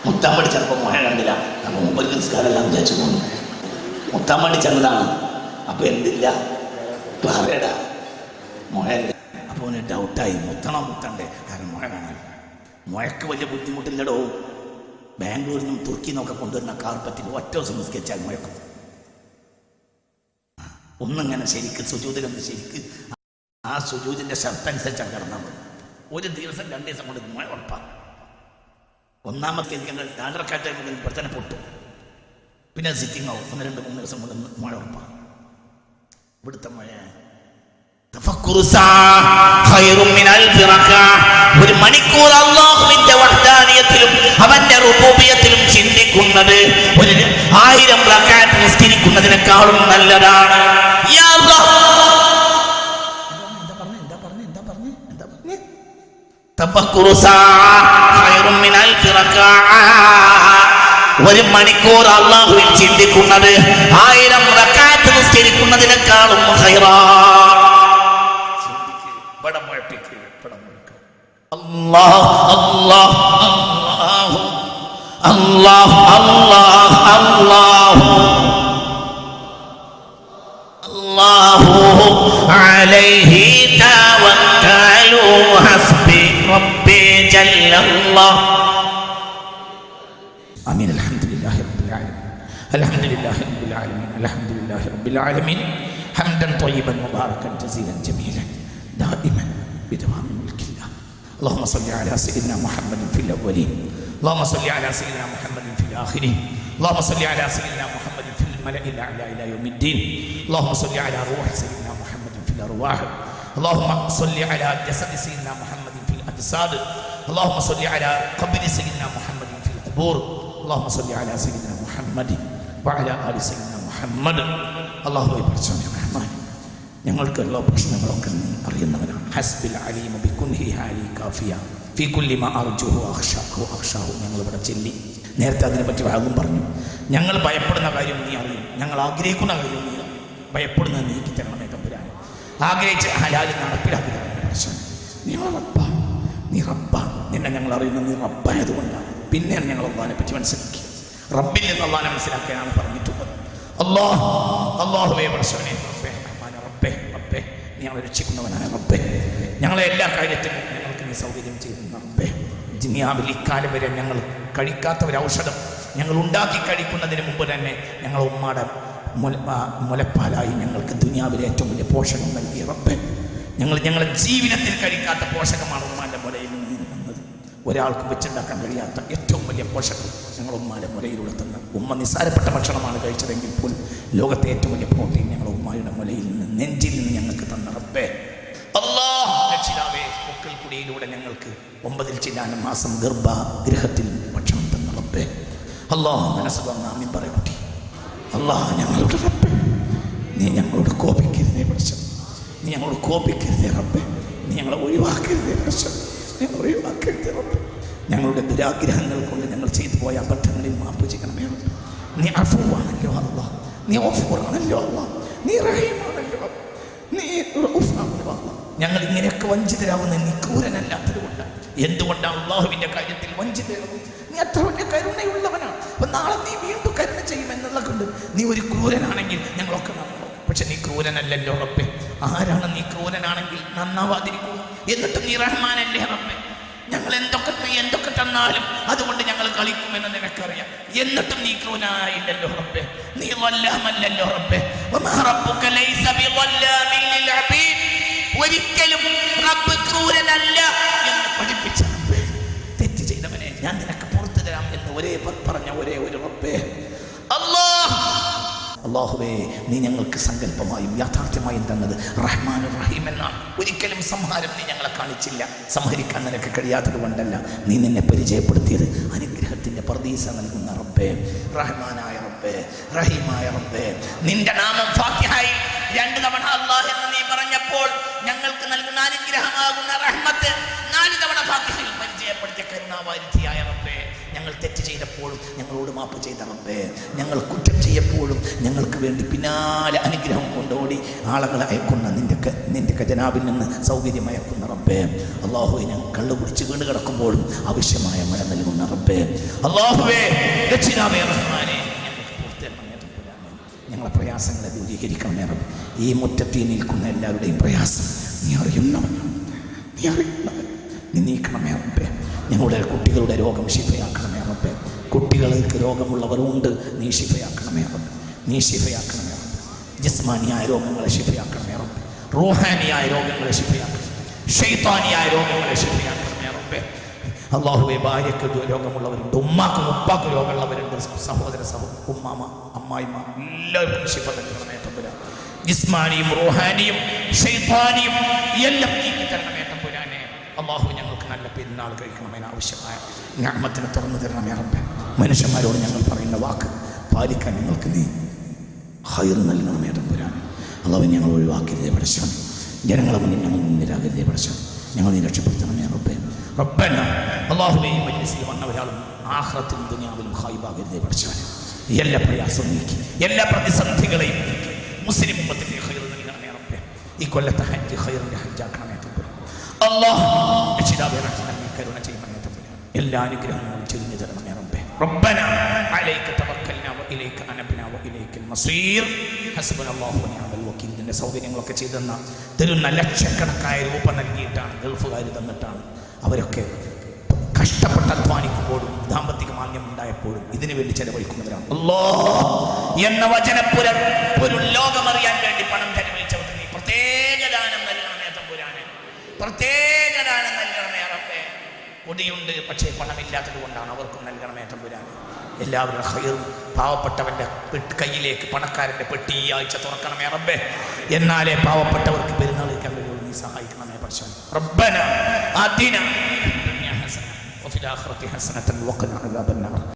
S2: മുത്താൻ വേണ്ടി ചിലപ്പോൾ മുഴ കണ്ടില്ല. നമ്മൾ മുമ്പ് നിസ്കാരമെല്ലാം വിചാരിച്ചു പോകുന്നു. മുത്താൻ വേണ്ടി ചെന്നതാണ്. അപ്പോൾ എന്തില്ല പറയടാ മുഴല്ല. അപ്പോൾ അവന് ഡൗട്ടായി, മുത്തണ്ടേ? കാരണം മുഴ കാണാൻ മുഴക്ക് വലിയ ബുദ്ധിമുട്ടില്ലടോ. ബാംഗ്ലൂരിൽ നിന്നും തുർക്കിയിൽ നിന്നൊക്കെ കൊണ്ടുവരുന്ന കാർപ്പറ്റിൽ ഒറ്റ ദിവസം നിസ്കരിച്ചാൽ മുഴക്കും. ഒന്നിങ്ങനെ ശരിക്ക് സുജൂദിലൊന്ന് ശരിക്ക് ആ സുജൂദിൻ്റെ ഷർട്ടനുസരിച്ചാണ് കിടന്നാൽ മതി. ഒരു ദിവസം 2 ദിവസം കൊണ്ട് മുഴ ഉറപ്പാണ്. ഒന്നാമത്തെ ഞങ്ങൾ 4 റക്അത്ത് ഇപ്പോൾ തന്നെ പൊട്ടും. പിന്നെ സിറ്റിംഗ് ആവും. 1, 2, 3 ദിവസം കൊണ്ട് മുഴ ഉറപ്പാണ്. ഇവിടുത്തെ മഴ
S1: ഒരു മണിക്കൂർ അല്ലാഹുവിന്റെ വഹ്ദാനിയത്തിലും അവന്റെ റുബൂബിയത്തിലും ചിന്തിക്കുന്നത് 1000 റക്അത്ത് നിസ്കരിക്കുന്നതിനേക്കാളും നല്ലതാണ്. യാ അല്ലാഹ്, ഒരു മണിക്കൂർ അല്ലാഹുവിൽ ചിന്തിക്കുന്നത് 1000 റക്അത്ത് നിസ്കരിക്കുന്നതിനേക്കാളും ഖൈറാണ്. അല്ലാഹ് അല്ലാഹ് അല്ലാഹു അല്ലാഹു അല്ലാഹു അല്ലാഹു അല്ലാഹു അലൈഹി തവക്കലു ഹസ്ബി റബ്ബി ജല്ലല്ലാഹ്.
S2: ആമീൻ. അൽഹംദുലില്ലാഹി റബ്ബിൽ ആലമീൻ. അൽഹംദുലില്ലാഹി റബ്ബിൽ ആലമീൻ. അൽഹംദുലില്ലാഹി റബ്ബിൽ ആലമീൻ. ഹംദൻ ത്വയ്യിബൻ മുബാറകൻ ജസീലൻ ജമീലൻ ദായിമൻ ബിദവാമി മുൽക്കില്ലാഹ്. اللهم صل على سيدنا محمد في الأولين، اللهم صل على سيدنا محمد في الآخرين، اللهم صل على سيدنا محمد في الملأ الأعلى إلى يوم الدين، اللهم صل على روح سيدنا محمد في الأرواح، اللهم صل على جسد سيدنا محمد في الأجساد، اللهم صل على قبر سيدنا محمد في القبور، اللهم صل على سيدنا محمد وعلى آل سيدنا محمد. അല്ലാഹുവേ പടച്ചവനെ റഹ്മാൻ, ഞങ്ങൾക്ക് എല്ലാ പ്രശ്നങ്ങളൊക്കെ നീ അറിയുന്നവനാണ്. ഹസ്ബിൽ അലീമു ബികുൻഹി ഹാലി കാഫിയ ഫീ കുല്ലി മാ അർജുഹു അഖ്ഷാഹു ഞങ്ങളിവിടെ ചൊല്ലി. നേരത്തെ അതിനെപ്പറ്റി ഭാഗം പറഞ്ഞു. ഞങ്ങൾ ഭയപ്പെടുന്ന കാര്യം നീ അറിയും, ഞങ്ങൾ ആഗ്രഹിക്കുന്ന കാര്യം നീ അറിയും. ഭയപ്പെടുന്നത് നീക്കി തരണമേ തമ്പുരാൻ. ആഗ്രഹിച്ച് ഹലാൽ നടപ്പിലാക്കി തരണമേ പടച്ചവനെ. നീ റബ്ബാ, നീ റബ്ബാ. നിന്നെ ഞങ്ങൾ അറിയുന്നത് നീ റബ്ബായതുകൊണ്ടാണ്. പിന്നെയാണ് ഞങ്ങൾ അള്ളാഹിനെ പറ്റി മനസ്സിലാക്കി. റബ്ബിൽ നിന്ന് അള്ളാഹിനെ മനസ്സിലാക്കാനാണ് പറഞ്ഞിട്ടുള്ളത്. അല്ലാഹുവേ പടച്ചവനെ റബ്ബേ റഹ്മാനെ റബ്ബേ റബ്ബേ നീ ഞങ്ങളെ രക്ഷിക്കുന്നവനായ റബ്ബേ, ഞങ്ങളെ എല്ലാ കാര്യത്തിലും ഞങ്ങൾക്ക് നീ സൗകര്യം ചെയ്യുന്ന റബ്ബേ. ദുനിയാവിൽ ഇക്കാലം വരെ ഞങ്ങൾ കഴിക്കാത്ത ഒരു ഔഷധം ഞങ്ങൾ ഉണ്ടാക്കി കഴിക്കുന്നതിന് മുമ്പ് തന്നെ ഞങ്ങൾ ഉമ്മാടെ മുലപ്പാലായി ഞങ്ങൾക്ക് ദുനിയാവിലെ ഏറ്റവും വലിയ പോഷകം നൽകിയ റബ്ബേ. ഞങ്ങളുടെ ജീവിതത്തിൽ കഴിക്കാത്ത പോഷകമാണ് ഉമ്മാൻ്റെ മുലയിൽ നിന്ന് വന്നത്. ഒരാൾക്ക് വെച്ചുണ്ടാക്കാൻ കഴിയാത്ത ഏറ്റവും വലിയ പോഷകം ഞങ്ങൾ ഉമ്മാൻ്റെ മുലയിലൂടെ തന്ന. ഉമ്മ നിസ്സാരപ്പെട്ട ഭക്ഷണമാണ് കഴിച്ചതെങ്കിൽ പോലും ലോകത്തെ ഏറ്റവും വലിയ പ്രോട്ടീൻ ഞങ്ങൾ ഉമ്മയുടെ മുലയിൽ നിന്ന് നെഞ്ചിൽ നിന്ന് ഞങ്ങൾക്ക് തന്ന റബ്ബേ. അല്ലാഹ് രക്ഷിതാവേ, പൊക്കൽ കുടിയിലൂടെ ഞങ്ങൾക്ക് 9 ചില്ലാനം മാസം ഗർഭഗൃഹത്തിൽ ഭക്ഷണം തന്ന റബ്ബേ. അല്ലാഹ് മനസ്സ് തന്ന ആമീൻ പറയൂട്ടി. അല്ലാഹ് ഞങ്ങളുടെ റബ്ബേ, നീ ഞങ്ങളോട് കോപിക്കരുതേ പഠിച്ചു, നീ ഞങ്ങളോട് കോപിക്കരുതേ റബ്ബേ, നീ ഞങ്ങളെ ഒഴിവാക്കരുതേ പഠിച്ചു, ഞങ്ങൾ ഒഴിവാക്കരുതേ റബ്ബേ. ഞങ്ങളുടെ ദുരാഗ്രഹങ്ങൾ കൊണ്ട് ഞങ്ങൾ ചെയ്തു പോയ അബദ്ധങ്ങളിൽ മാപ്പ് ചെയ്യണമേ റബ്ബേ. നീ അഫൂവാണല്ലോ അല്ലാഹ്, നീ ഗഫൂറാണല്ലോ അല്ലാഹ്, നീ റഹീമാണല്ലോ, നീ റഊഫാണല്ലോ അല്ലാഹ്. ഞങ്ങൾ ഇങ്ങനെയൊക്കെ വഞ്ചിതരാകുന്ന നീ ക്രൂരനല്ലാത്തത് കൊണ്ട്. എന്തുകൊണ്ടാണ് അള്ളാഹുവിൻ്റെ കാര്യത്തിൽ വഞ്ചിതരാകുന്നത്? നീ അത്ര വലിയ കരുണയുള്ളവനാണ്. അപ്പം നാളെ നീ വീണ്ടും കരുണ ചെയ്യുമെന്നുള്ള കൊണ്ട് നീ ഒരു ക്രൂരനാണെങ്കിൽ ഞങ്ങളൊക്കെ നന്നാവും. പക്ഷെ നീ ക്രൂരനല്ലല്ലോ റബ്ബേ. ആരാണ് നീ ക്രൂരനാണെങ്കിൽ നന്നാവാതിരിക്കൂ? എന്നിട്ടും നീ റഹ്മാനല്ലേ റബ്ബേ. ഞങ്ങൾ എന്തൊക്കെ തന്നാലും അതുകൊണ്ട് ഞങ്ങൾ കളിക്കുമെന്ന് നിനക്കറിയാം. എന്നിട്ടും നീ ക്രൂരനായില്ലല്ലോ റബ്ബേ. നീ വല്ലാമല്ലല്ലോ റബ്ബേ. ഒരിക്കലും റബ്ബ് ക്രൂരനല്ല എന്ന് പഠിപ്പിച്ച റബ്ബേ. തെറ്റ് ചെയ്തവനെ ഞാൻ നിനക്ക് പുറത്തു തരാം എന്ന് പറഞ്ഞ ഒരേ ഒരു റബ്ബേ അല്ലാഹുവേ. നീ ഞങ്ങൾക്ക് സങ്കല്പമായും യാഥാർത്ഥ്യമായും തന്നത് റഹ്മാനുർ റഹീം എന്നാണ്. ഒരിക്കലും സംഹാരം നീ ഞങ്ങളെ കാണിച്ചില്ല. സംഹരിക്കാൻ നിനക്ക് കഴിയാത്തത് കൊണ്ടല്ല, നീ നിന്നെ പരിചയപ്പെടുത്തിയത് അനുഗ്രഹത്തിൻ്റെ പർദീസ നൽകുന്ന റബ്ബേ, റഹ്മാനായ റബ്ബേ, റഹീമായ റബ്ബേ. നിന്റെ നാമം ഫാത്തിഹയിൽ 2 തവണ അല്ലാഹ് എന്ന് നീ പറഞ്ഞപ്പോൾ ഞങ്ങൾക്ക് നൽകുന്ന അനുഗ്രഹമാകുന്ന റഹ്മത്ത് 4 തവണ ഫാത്തിഹയിൽ പരിചയപ്പെടുത്തിയ കരുണാവാരിധിയായ റബ്ബേ. ഞങ്ങൾ തെറ്റ് ചെയ്തപ്പോഴും ഞങ്ങളോട് മാപ്പ് ചെയ്ത റബ്ബേ. ഞങ്ങൾ കുറ്റം ചെയ്യപ്പോഴും ഞങ്ങൾക്ക് വേണ്ടി പിന്നാലെ അനുഗ്രഹം കൊണ്ടോടി ആളുകളെ അയക്കുന്ന നിന്റെ ഖജനാവിൽ നിന്ന് സൗകര്യം അയക്കുന്ന റബ്ബേ. അല്ലാഹുവേ, ഞങ്ങൾ കള്ളു കുടിച്ച് വീണ് കിടക്കുമ്പോഴും ആവശ്യമായ മഴ നൽകുന്ന റബ്ബേ. അല്ലാഹുവേ, രക്ഷിതാവേ റഹ്മാനേ, ഞങ്ങൾക്ക് പൂർത്തിയാക്കണമേ തമ്പുരാനേ. ഞങ്ങളെ പ്രയാസങ്ങളെ ദൂരീകരിക്കണമേ റബ്ബേ. ഈ മുറ്റത്തിൽ നിൽക്കുന്ന എല്ലാവരുടെയും പ്രയാസം നീ അറിയുന്നവനാണ്, നീ അറിയുന്നവൻ. നീ നീക്കണമേ റബ്ബേ. ഞങ്ങളുടെ കുട്ടികളുടെ രോഗം ശിഫയാക്കണമേ റബ്ബേ. കുട്ടികൾക്ക് രോഗമുള്ളവരുണ്ട്, നീ ശിഫയാക്കണമേ റബ്ബേ, നീ ശിഫയാക്കണമേ റബ്ബേ. ജിസ്മാനിയായ രോഗങ്ങളെ ശിഫയാക്കണമേ റബ്ബേ. റൂഹാനിയായ രോഗങ്ങളെ ശിഫയാക്കണമേ, ശൈത്താനിയായ രോഗങ്ങളെ ശിഫയാക്കണമേ റബ്ബേ. അല്ലാഹുവേ, ഭാര്യയ്ക്ക് രോഗമുള്ളവരുണ്ട്, ഉമ്മാക്കും ഉപ്പാക്കും രോഗമുള്ളവരുണ്ട്, സഹോദര ഉമ്മാമ അമ്മായിമ്മ എല്ലാവർക്കും ശിഫ നൽകണമേ തമ്പുരാൻ. ജിസ്മാനിയും റൂഹാനിയും ശൈത്താനിയും എല്ലാം നീക്കി തരണമേ തമ്പുരാനെ. അല്ലാഹു, ഞങ്ങൾക്ക് നല്ല പെരുന്നാൾ കഴിക്കണമെന്ന് ആവശ്യമായ നിഅമത്തിനെ തുറന്നു തരണമേ റബ്ബേ. മനുഷ്യന്മാരോട് ഞങ്ങൾ പറയുന്ന വാക്ക് പാലിക്കാൻ ഞങ്ങൾക്ക് നീ ഖൈർ നൽകണമേ തമ്പുരാൻ. അല്ലാഹു, ഞങ്ങൾ ഒഴിവാക്കരുതേ പടച്ചവൻ. ജനങ്ങളെ മുന്നിൽ ഞങ്ങൾ നിരാകരുതേ പടച്ചവൻ. ഞങ്ങൾ നീ രക്ഷപ്പെടുത്തണമേ റബ്ബേ. റബ്ബന അല്ലാഹുവേ, ഈ മജ്ലിസിൽ വന്ന ഒരാളും ആഖിറത്തിലും ദുനിയാവിലും ഖൈബാകരുതേ പടച്ചവൻ. എല്ലാ പ്രയാസവും നീക്കി, എല്ലാ പ്രതിസന്ധികളെയും നീക്കി മുസ്ലിം ഉമ്മത്തിന് ഖൈർ നൽകണമേ റബ്ബേ. ഈ കൊല്ലത്തെ ഹജ്ജ് ഖൈറിന്റെ ഹജ്ജാക്കണമേ തമ്പുരാൻ. അല്ലാഹ് രക്ഷിതാവേ, റഹ്മാനേ, കരുണ ചെയ്യണമേ തമ്പുരാൻ. എല്ലാ അനുഗ്രഹങ്ങളും ചൊരിഞ്ഞു തരണമേ റബ്ബേ. റബ്ബനാ അലൈക തവക്കൽനാ വഇലൈക അനബ്നാ വഇലൈക്കൽ മസീർ ഹസ്ബുനല്ലാഹു വനിഅമൽ വകീൽ. ഇതിന്റെ സൗകര്യങ്ങളൊക്കെ ചെയ്തെന്ന തരുന്ന ലക്ഷക്കണക്കായ രൂപ നൽകിയിട്ടാണ്, ഗൾഫുകാർ തന്നിട്ടാണ്. അവരൊക്കെ കഷ്ടപ്പെട്ട് അധ്വാനിക്കുമ്പോഴും ദാമ്പത്തിക മാന്യം ഉണ്ടായപ്പോഴും ഇതിനു വേണ്ടി ചെലവഴിക്കുന്നവരാണ്. അല്ലാഹ് എന്ന വചനപ്പുര ഒരു ലോകമറിയാൻ വേണ്ടി പണം ചെലവഴിച്ചവർക്ക് നീ പ്രത്യേക ദാനം നൽകണമേ തമ്പുരാനെ, പ്രത്യേക ദാനം നൽകണമേ റബ്ബേ. കൊടിയുണ്ട്, പക്ഷേ പണമില്ലാത്തത് കൊണ്ടാണ്, അവർക്കും നൽകണമേ തമ്പുരാനെ. എല്ലാവരുടെ ഖൈറും പാവപ്പെട്ടവന്റെ കയ്യിലേക്ക് പണക്കാരന്റെ പെട്ടി ഈ ആഴ്ച തുറക്കണമേ റബ്ബേ. എന്നാലേ പാവപ്പെട്ടവർക്ക് പെരുന്നാൾ കഴിക്കാൻ കഴിയുള്ളൂ. നീ സഹായിക്കണമേ പടച്ചോനെ. റബ്ബന ആതിന ഫിൽ ആഖിറതി ഹസനതൻ വഖിനാ അദാബന്നാർ.